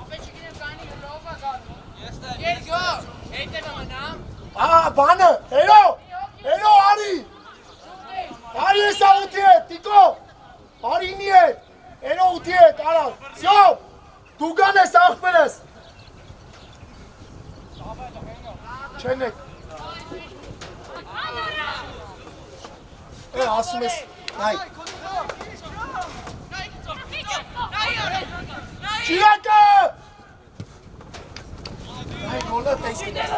Ապե չգինեմ կանի հրով է գալու։ Երկո, հետևը մնամ։ Բանը, հերո, արի։ Արի եսա ուտի հետ, տիկո, արինի հետ, հերո ուտի հետ, արա, սյո, դու գան ես աղբեր ես։ Չեն եք։ Ասում ես, նայ։ Չիրակը։ Նայ, գոլը տեսքին ես։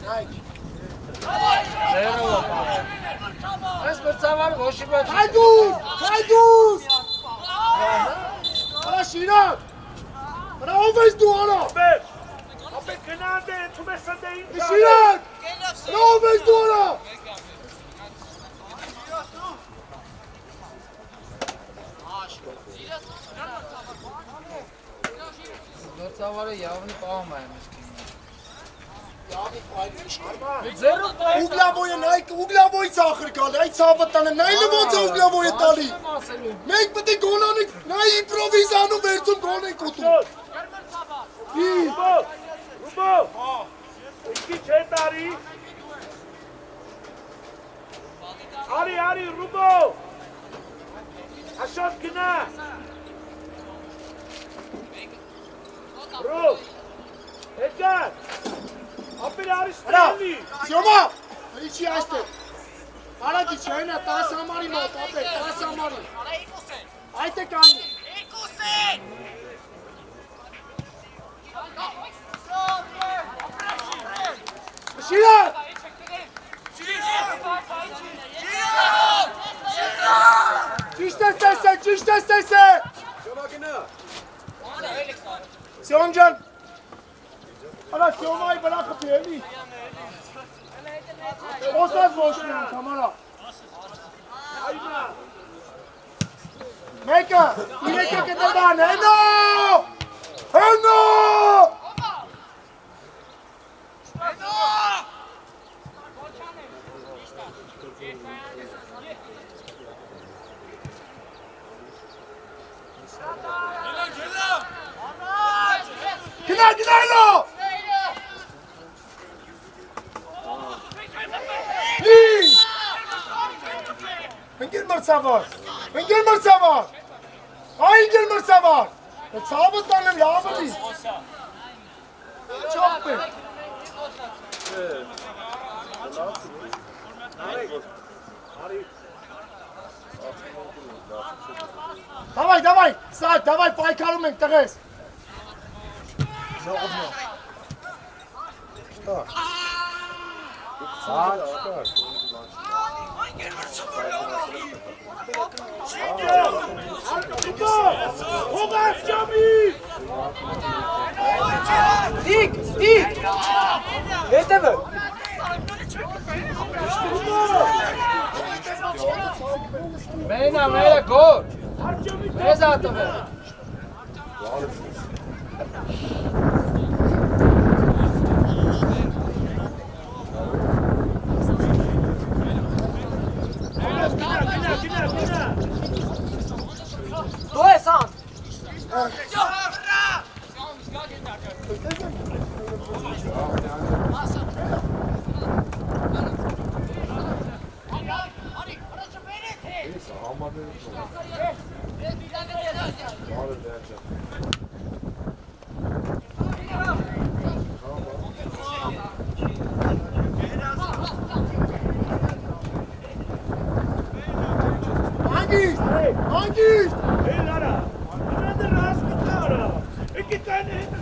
Նայ։ Այս մրցավար ոչի բաց։ Հայդուս։ Արա շիրակ։ Արա ով ես դու արա։ Ապե գնանդ է, թում ես ընդ է ինձ։ Շիրակ։ Արա ով ես դու արա։ Մրցավարը յավնի պահում է Ուգլավոյը նայք, ուգլավոյի ծախր կալի, այդ ծավը տանը, նայնը ոնց է ուգլավոյը տալի։ Մենք պտի գոնանիք, նայ իմպրովիզանու վերցում գոնենք ուտում։ Ռուբո, ինչի չէ տարի։ Արի, Ռուբո, աշոտ գնա։ Ռուբ, հետգար, ապեր արի ստելի։ Սյոմա, ինչի այստեղ։ Արագի չէ, հենա 10 համարի մոտ, ապեր, 10 համարի։ Այդ է կանի։ Շիրակ։ Ճիշտ ես տեսե։ Սյոմ ջան։ Արա Սյոմայի վրա խփի էլի։ Ոսած ոչ նրանց համարա։ Մեկը, իրեկը կտեբան, հենո։ Գնա։ Ընկեր մրցավար։ Այ ընկեր մրցավար։ Ցավը տանեմ լավըլի։ Չոպ է։ Давай, Սայ, давай պայքարում ենք տղես։ Հետևը։ Մենա գոր։ Մեզ ատով է։ Դու ես ան։ Հանգիստ։ Էլ արա, գնանդ ռաս կտարա, եկի տայնը հետը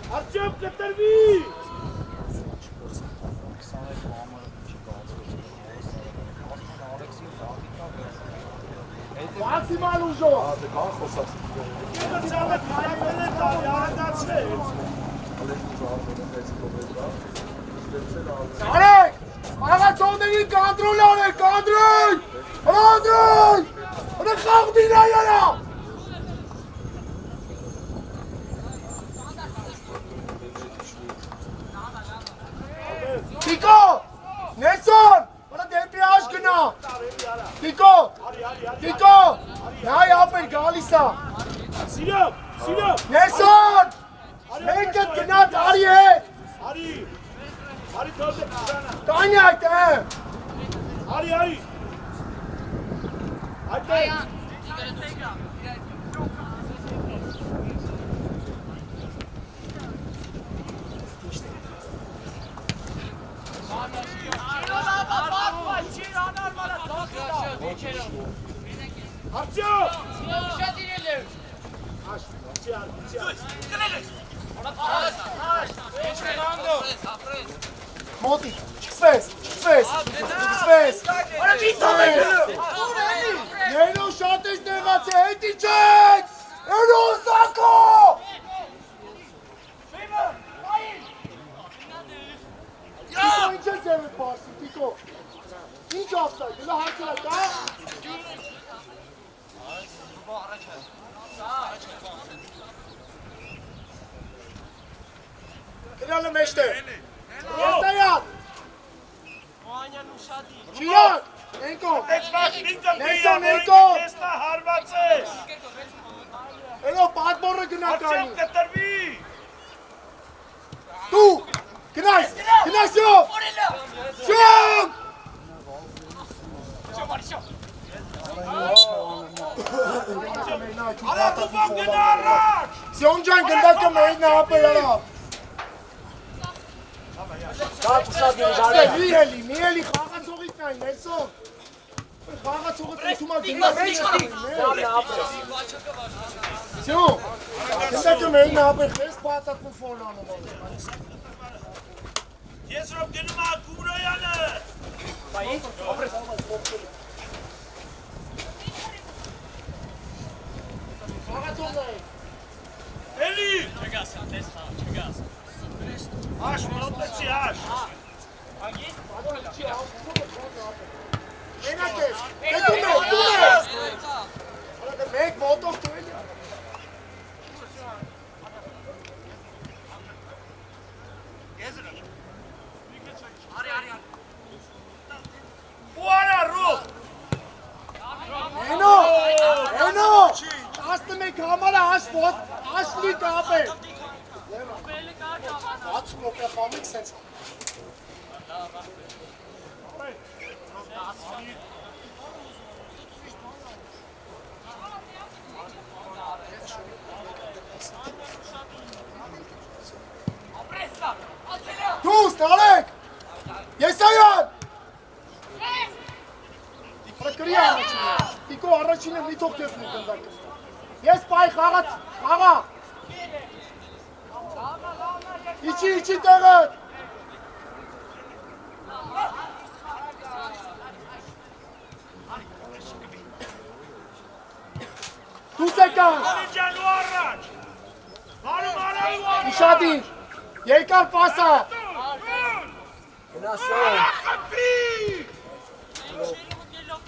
Arço! Աշոք կտրվի։ Մաքսիմալ ուժով։ Կեցավը կարակել է տալի, արադացրեց։ Արեք, աղացողների կանդրոլ արեք, կանդրոլ, հրանդրոլ, հրը խաղդին այարա։ Տիկո, Նեսոն, հրը դեպի աշ գնա, Տիկո, նայ ապեր գալիսա, Սիրով, Նեսոն, մենքդ գնաց արի հետ, արի թող դե պսանա, կանի այդ է, արի, այդ է, Արտյոմ, մոտի, չկսվես, Ներո շատ ես նեղաց է, հետի չեք, ներո սակո, Տիկո, ինչ ես եմ է պարսի, Տիկո, ինչ ավսա, գլա հարցել այդ, Կրյալը մեջտ է, ես այատ, Չիրակ, ենքով, Նեսոն ենքով, Տեսնա հարված ես, Էլով պատբորը գնա կանի, Արտյոմ կտրվի, դու, գնայս յոմ, շյոմ, արատուբան գնա առաջ, Սյոն ջան գնդակը մերին ապեր արա, մի էլի, խաղացողիտ նայն, Ներսոն, խաղացողը տեսում ա Սյոն, գնդակը մերին ապեր, խես պատակում ֆոն անում ես ռոբ գնում ա Գումրոյանը, Խաղացողը է, էլի, աշ, մոտեցի աշ, մենակ ես, դու ես, մեկ մոտով դու էլի, ու արա ռոբ, Էնո, 11 համարը աշլի կապ է, Ացում ոկը խամիք սենց, Դուս, նարեք, Եսայան, կրի առաջինը, Տիկո առաջինը մի թող կեվնի կնդակը, ես պայ խաղաց, խաղա, իչի տեղըտ, դուս եկան, ջանու առաջ, հարում արալու առաջ, իշադիր, երկար պասա,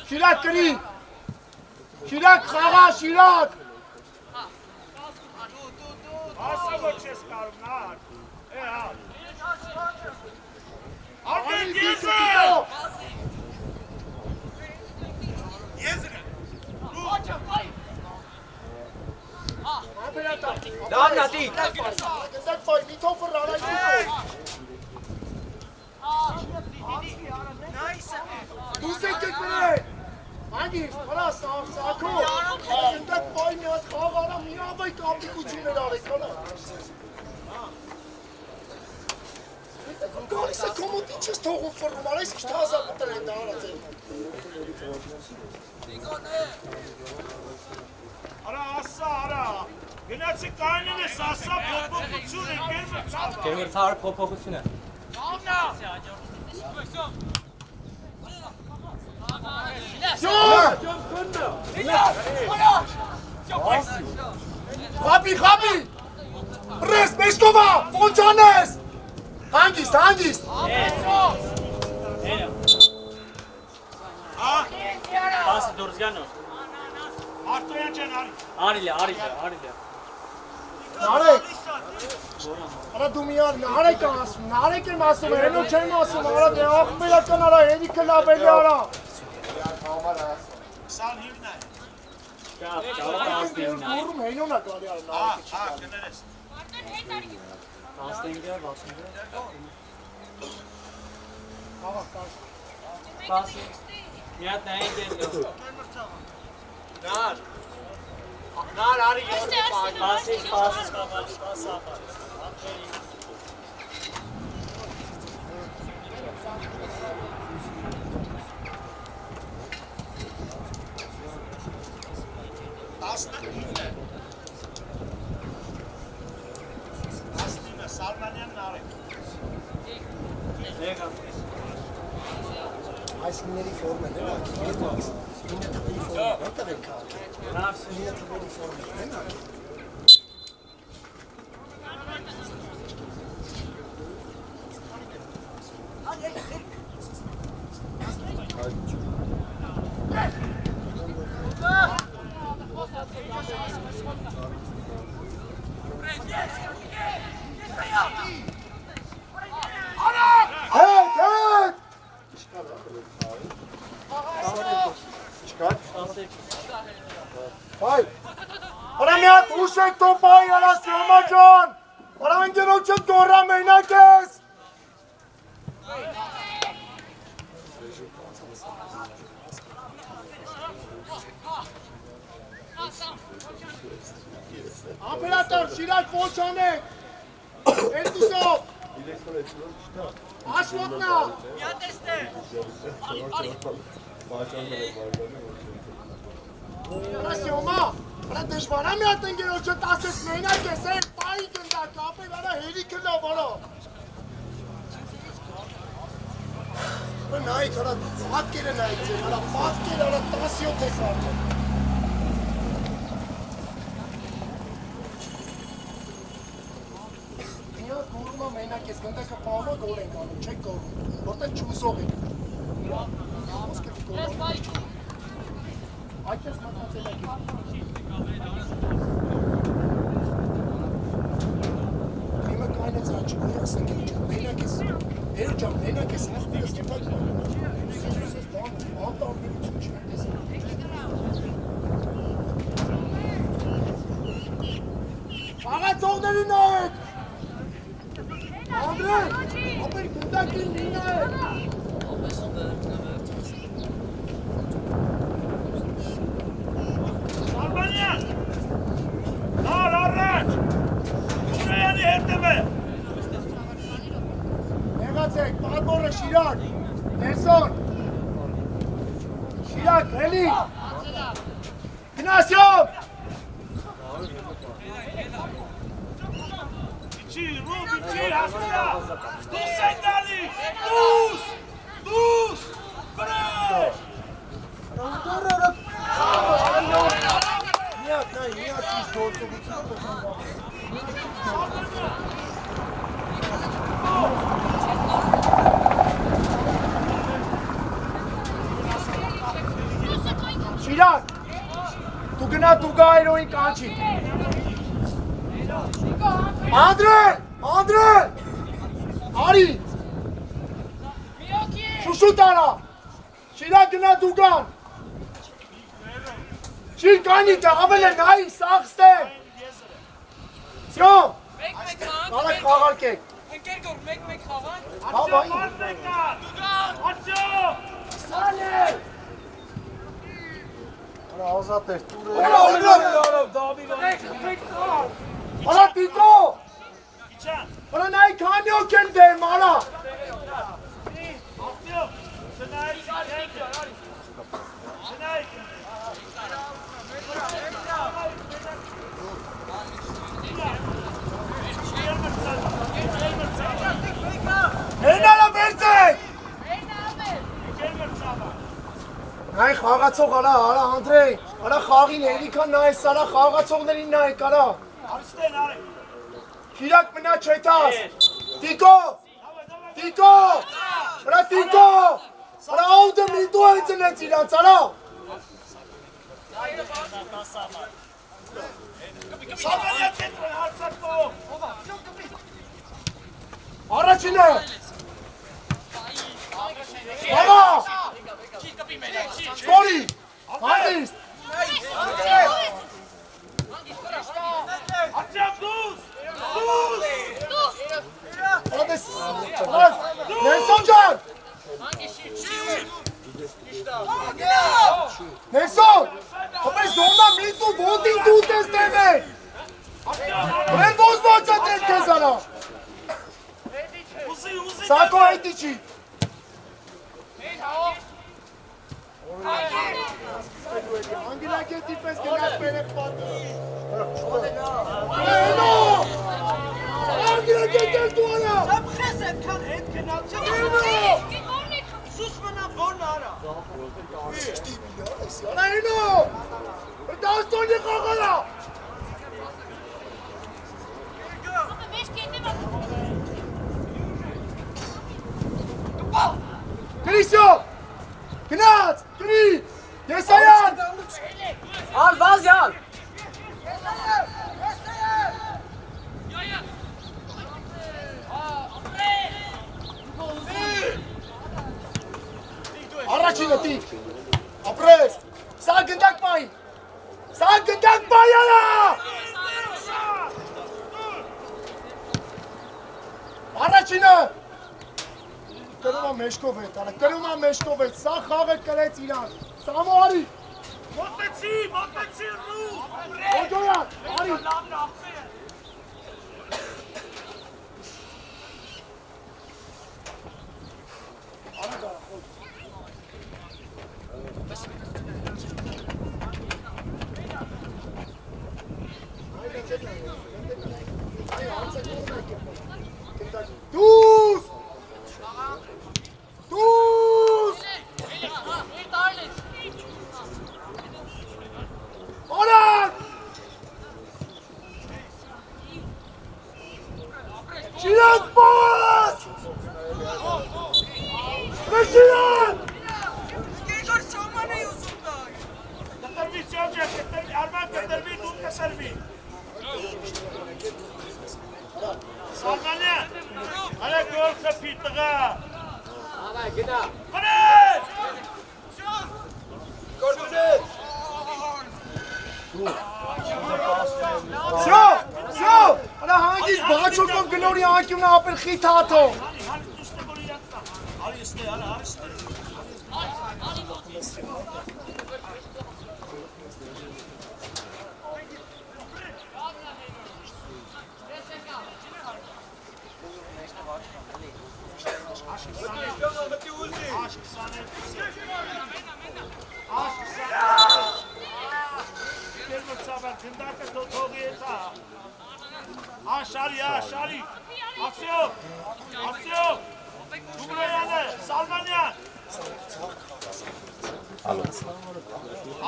Շիրակ կրի, Շիրակ խաղա, Շիրակ, ասա որ չես կարում նար, հա, արդեն եզը, Լավ նատի, գնդակ պայ, մի թոփր ռանայքի դուս եկեք մրեք, Անգիր, հորա սակո, գնդակ պայ մի հատ խաղ արա, մի ավայ կապիկություններ արեք, հորա Այս է կոմոտ ինչ ես թողում ֆռնում, այս ինչ թազա մտել են դա արած են։ Արա ասա, արա։ Գնացի կանին ես ասա փոփոխություն են գերմը ծավա։ Գերմը ծավա փոփոխություն է։ Աղնա։ Խապի, խապի, ռես, մեշկովա, պոնճանես, հանգիստ, Պասը դորզգանո։ Արտոյան չեն արի։ Արիլը։ նարեք, արա դու միար նարեք եմ ասում, հենո չեմ ասում, արա դե աղմերական արա, հերիքը լավելի արա։ 25-ն է։ Դուրում հենոն է գալի արա նարեք չի գալի։ կներես։ 65 Միատ նային կես Նար արի Պասից Սալմանյան նարեք։ Այս լիների ֆորմեն են ակի, երմաս, ինը թվերի ֆորմեն են տղեր կակի, ինը թվերի ֆորմեն են ակի։ Հայ, արա մի հատ ուշ եք տոպայի արա Սյոմա ջան, արա ընգերոք չեմ տորա մենակ ես։ Ամպերատոր, շիրակ ոչ անեք, երկուսով, հաշվոտնա։ Արա Սյոմա, արա դժվար է մի հատ ընգերոք չտ ասես մենակ ես, են պայի գնդակ, ապել արա հերիքը լավ արա։ Արա նայք, արա պատկերը նայք ձեր, արա պատկեր, արա 17 ես արդեն։ Միա գորումա մենակ ես, գնդակը պահվա գոր ենք անում, չեք գորում, որտեղ չուզող եք։ Ոսկը գորում չեք։ Այդպես մտածել եք։ Իմը կայնեց աչում, ասենք ինչ, մենակ ես, էր ջան, մենակ ես, աղբիրս կետակ բանեմ, սիզուս ես բան, անտարբերություն չի ես։ Աղացողների նայեք։ Անդրե, ապեր գնդակին լինայեք։ Սալմանյան, նար առաջ, Ուրայանի հետև է։ Եղացեք, պարբորը շիրակ, ներսոն, շիրակ, հելի, գնասյոմ, Իչի, ռուբ, իչի, հասնիա, դուս են գալի, դուս, վրեժ։ միատ նայ, միատ իս գործողությունը Շիրակ, դու գնա դու գա այրոյին կանչի։ Անդրե, արի, շուշուտ արա, շիրակ գնա դու գան, շիր կանի տա, ավել է նայի, սաղստեմ, սյոմ, նարեք խաղարկեք, Ընկեր գոր, մեկ խաղան։ Աչյո, մարնեկա, աչյո, սանել, արա ազատ էր, տուր է, արա տիկո, իչան, արա նայի կանի ոք են դեմ, արա, խաղացող արա, արա Անդրեյ, արա խաղին երիքան նայես, արա խաղացողներին նայեք, արա։ Արստեն արեք։ Իրակ մնա չետաս։ Տիկո, Տիկո, արա Տիկո, արա աուդը միտու է ծնեց իրանց, արա։ Սալմանյան կետրեն հարցատով։ Առաջինը։ Բաբա, Սորի, հանդիստ։ Ատյամ դուս, Ադես, Նելսոն ջան։ Նելսոն, հոպես դոմնա միտու ոտին դու տեսնեմ է։ Բրեն ոնց բացա տես կեզ արա։ Սակո այդի չի։ Անգելակետի պես գնաց պերեք պատի։ Էնո, անգելակետ ես դու արա։ Սամ խես էդքան հետ գնաց։ Էնո, Սուս մնա որն արա։ արա էնո, դաստոնի խաղարա։ Գրիսյո, գնաց, գրի, Եսայան։ Ալ վազյան։ Առաջինը տիկ, ապրես, սա գնդակ պայի, սա գնդակ պայի արա։ Առաջինը, կրում է մեշկով հետ, արա, կրում է մեշկով հետ, սա խաղը կրեց իրան, սամոարի, մոտեցի ռուս, օջոյան, արի, դուս, դուս, օրակ, շիրակ բաս, մշիրակ, Գեգոր սաման էի ուզում դայ։ կտրվի ծյոջը, արման կտրվի, դուք կսրվի։ Սալմանյան, արա գոլ խպի տղա։ Վրեց! շո, արա հանգիս բաղաչոքով գնորի անկյունը ապել խիտ հատող, Աշարի, ակսիոն, Դուբրոյանը, Սալմանյան,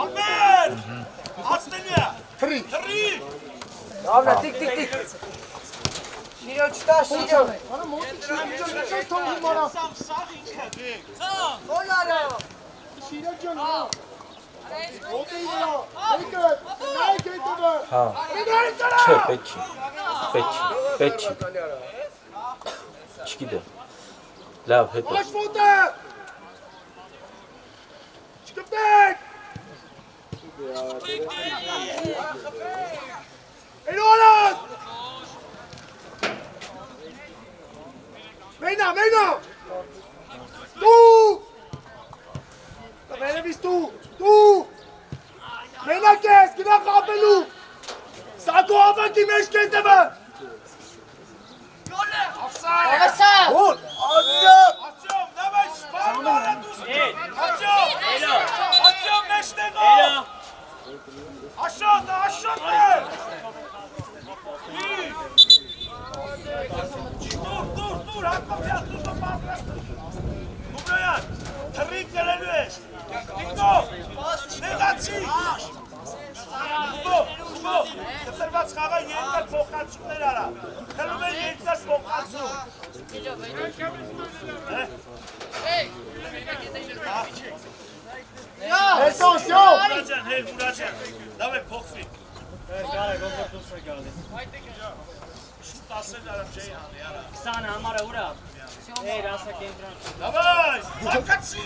Ալբեր, Աստենյա, թրի, Լավնա, տիկ։ Շիրո չտա, շիրո։ արա մոտի շիրակ ջան, ինչպես թողում արա, Սաղ ինքը դեք, Ո՞ն արա։ շիրակ ջան, արա, մոտի իրա, եկը, նայք հետովը, մինայք արա, Չէ, պետք չի։ Չգիտեմ։ Լավ, հետո։ աշվոտ է, չկպտեք, էնո արած, մենա, դու, վերևից դու, մենակ ես, գնա խապելու, սակո ավակի մեջ կետևը, հոն, Ատյոմ, նավայ շպարն արա դուս, Ատյոմ մեշտենո, Աշոտ է, դուր, հատմապյան, դուր, պատրաստ, Դուբրոյան, թրիկ կրելու ես, Տիկնո, Փոխացի։ Դեպերված խաղա երկար փոխացումներ արա։ Խելում են երկար փոխացում։ Attention! Մուրաջան, հեր Մուրաջան։ Դավե փոխվի։ Շուտ ասել արամ չէի հանի արա։ 20 համարը ուրա։ Էր ասա կենտրոն։ Դավայ, փոխացի։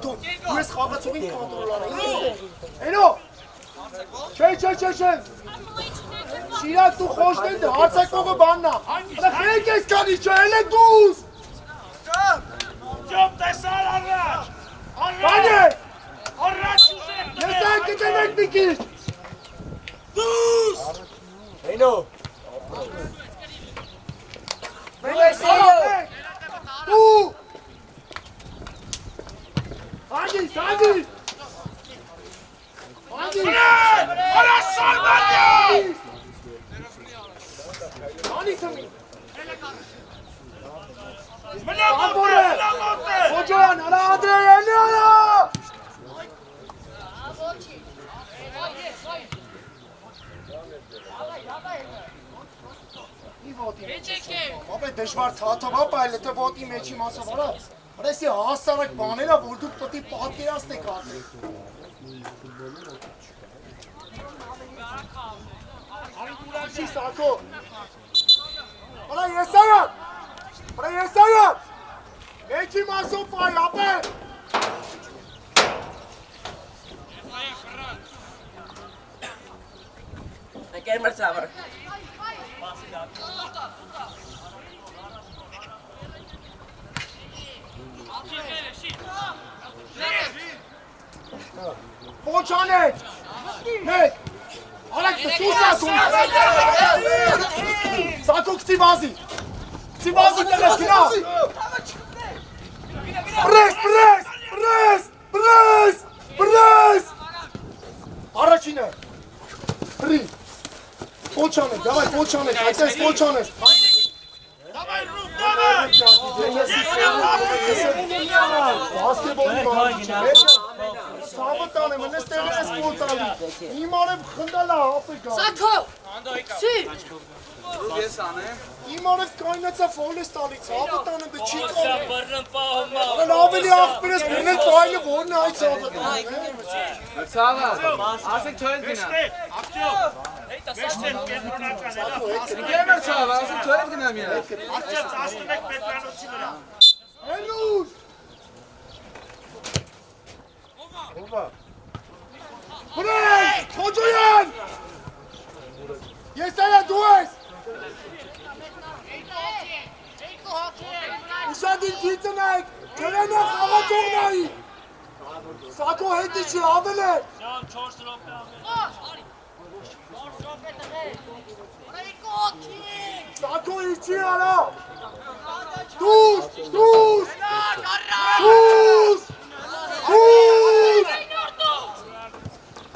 Դու ես խաղացողին կոնտրոլ արա։ Էնո։ Չէ։ Շիրակ դու խոշտեն դե հարցակողը բաննա։ Դա խեք ես կանի չէ, էլե դուս։ Ջոմ տեսար առաջ։ Բանե։ Առաջ ուզեմ։ Ես այն կտենեք մի քիչ։ Դուս։ Էնո։ Դու։ Հագիս։ Արա Սալմանյա։ Մնա մոտե։ Օջան, արա Ադրեյանի արա։ Ապե դժվար թաթավապ այլ թե ոտի մեջի մասով արա։ Արեսի հասարակ բաներ ա, որ դուք պետք է պատկերացնեք արդեն։ Չի Սակո։ Արա Եսայան։ Մեջի մասով բայ, ապե։ Եկեր մրցավոր։ Պոչանեք։ Մեկ։ Արեք դու Սակո կցի վազի տեղես գնա։ Պրես։ Առաջինը։ Պրի։ Պոչանեք, դավայ պոչանեք, այդպես պոչանեք։ Դավայ ռուք, դավայ։ Բասկետբոլի մարդ։ Սավը տանը, մնես տեղեր ես պոտալի։ Իմ արև խնդալա ապեկա։ Սակո։ Սի։ Իմ արև կայնացա ֆոլես տալից, սավը տանը դե չի կողմ։ Բռն պահումա։ Ան ավելի աղբեր ես բրնել կայնը որն է այդ սավը տանը։ Ցավա, ասեք թող գնա։ Ակտիվ։ Մեջտեղ կենտրոնական էլա։ Գեմը ցավա, ասեք թող գնա միա։ Ակտիվ 11 մետրանոցի վրա։ Հելուս։ Բրեք, Խոջոյան։ Եսայա դու ես։ Ուշադիր գիծը նայք, կերեն է խաղատող նայի։ Սակո հետի չի ավել է։ Սակո իչի արա։ Դուս։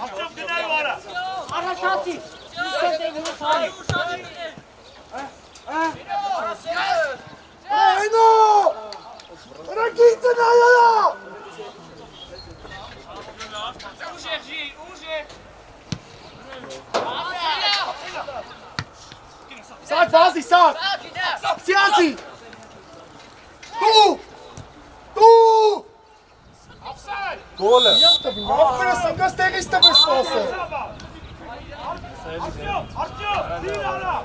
Ակտիվ գնայու արա։ Առաջացի։ Այնո։ Արա գիծը նայա։ Սակ վազի, սակ։ Սիանցի։ Դու։ Գոլը։ Աղբերը սնգաս տեղից տվես պասը։ Ակտիվ, դիր արա։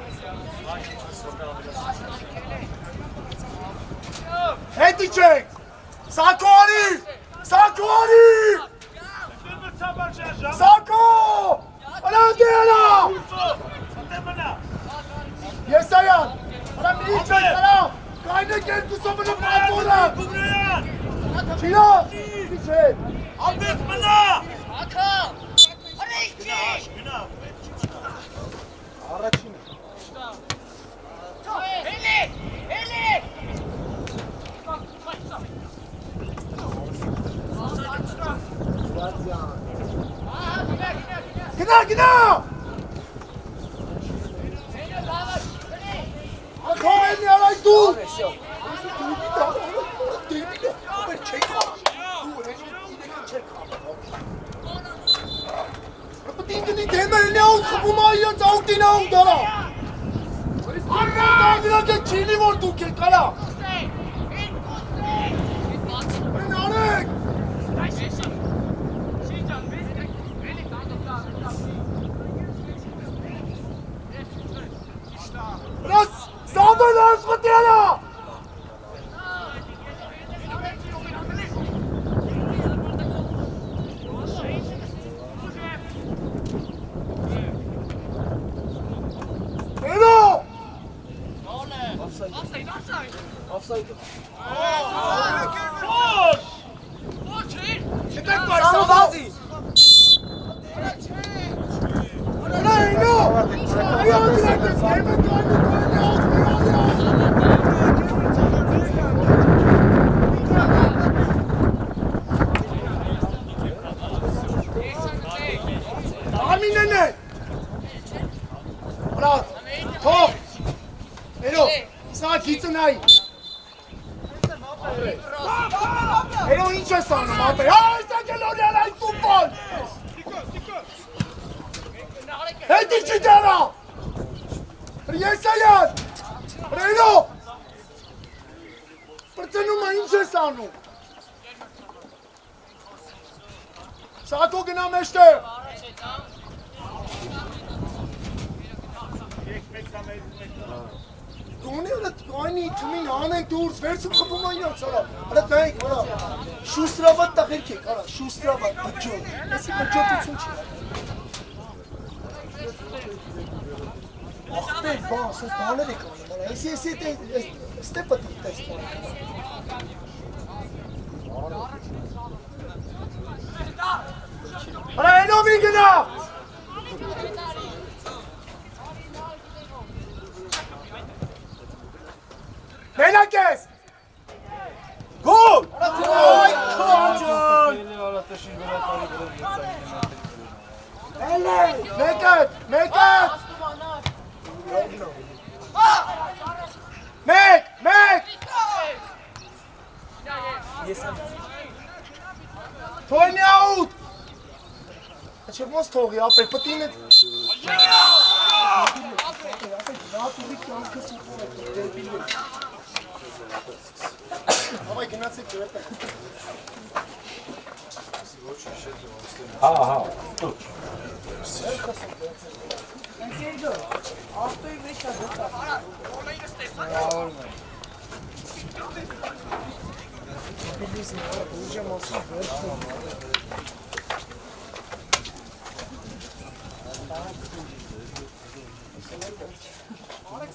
Հետի չեք։ Սակո արի։ Մրցաբար շեժա։ Սակո։ Արա դերա։ Մնա։ Եսայան։ Արա մի իչ ես արա։ Կայնեք երկուսով մնա պատորը։ Գուգրեյան։ Չիրա։ Մի չէ։ Ալբերտ մնա։ Ակա։ Արա իքի։ Գնա։ Առաջինը։ Հելի։ Գնա։ Ակո էնի արայ դու։ Ագնի դեմերն է ու խփում այոց աուտին աուտ արա։ Ագնի չինի որ դուք եք արա։ Են արեք։ Ռաս սամբել ասղտի արա։ Offside. Pero hincha sana, mate. ¡Ay, sáquenlo de ahí, fútbol! ¡Hey, chitara! ¡Riesayat! ¡Reno! ¿Por qué no me hincha sana? Sato que no me esté. Գոնի այդ կայնի թմին անենք դուրս վերցում խփում այնց արա արա դայք արա շուստրավատ տղերք եք արա շուստրավատ բջո էսի բջոպություն չի ախտեր բաս այս բաներ եք անում արա էսի ստեպը դիտես արա ենովի գնա Menakes! Gol! Ay, Kocan! Mekat! Mekat! Mek! Toyni out! Açılmaz toğu ya, pepatini. Ama gimnastik öğretmen. Ha. Dur. Alex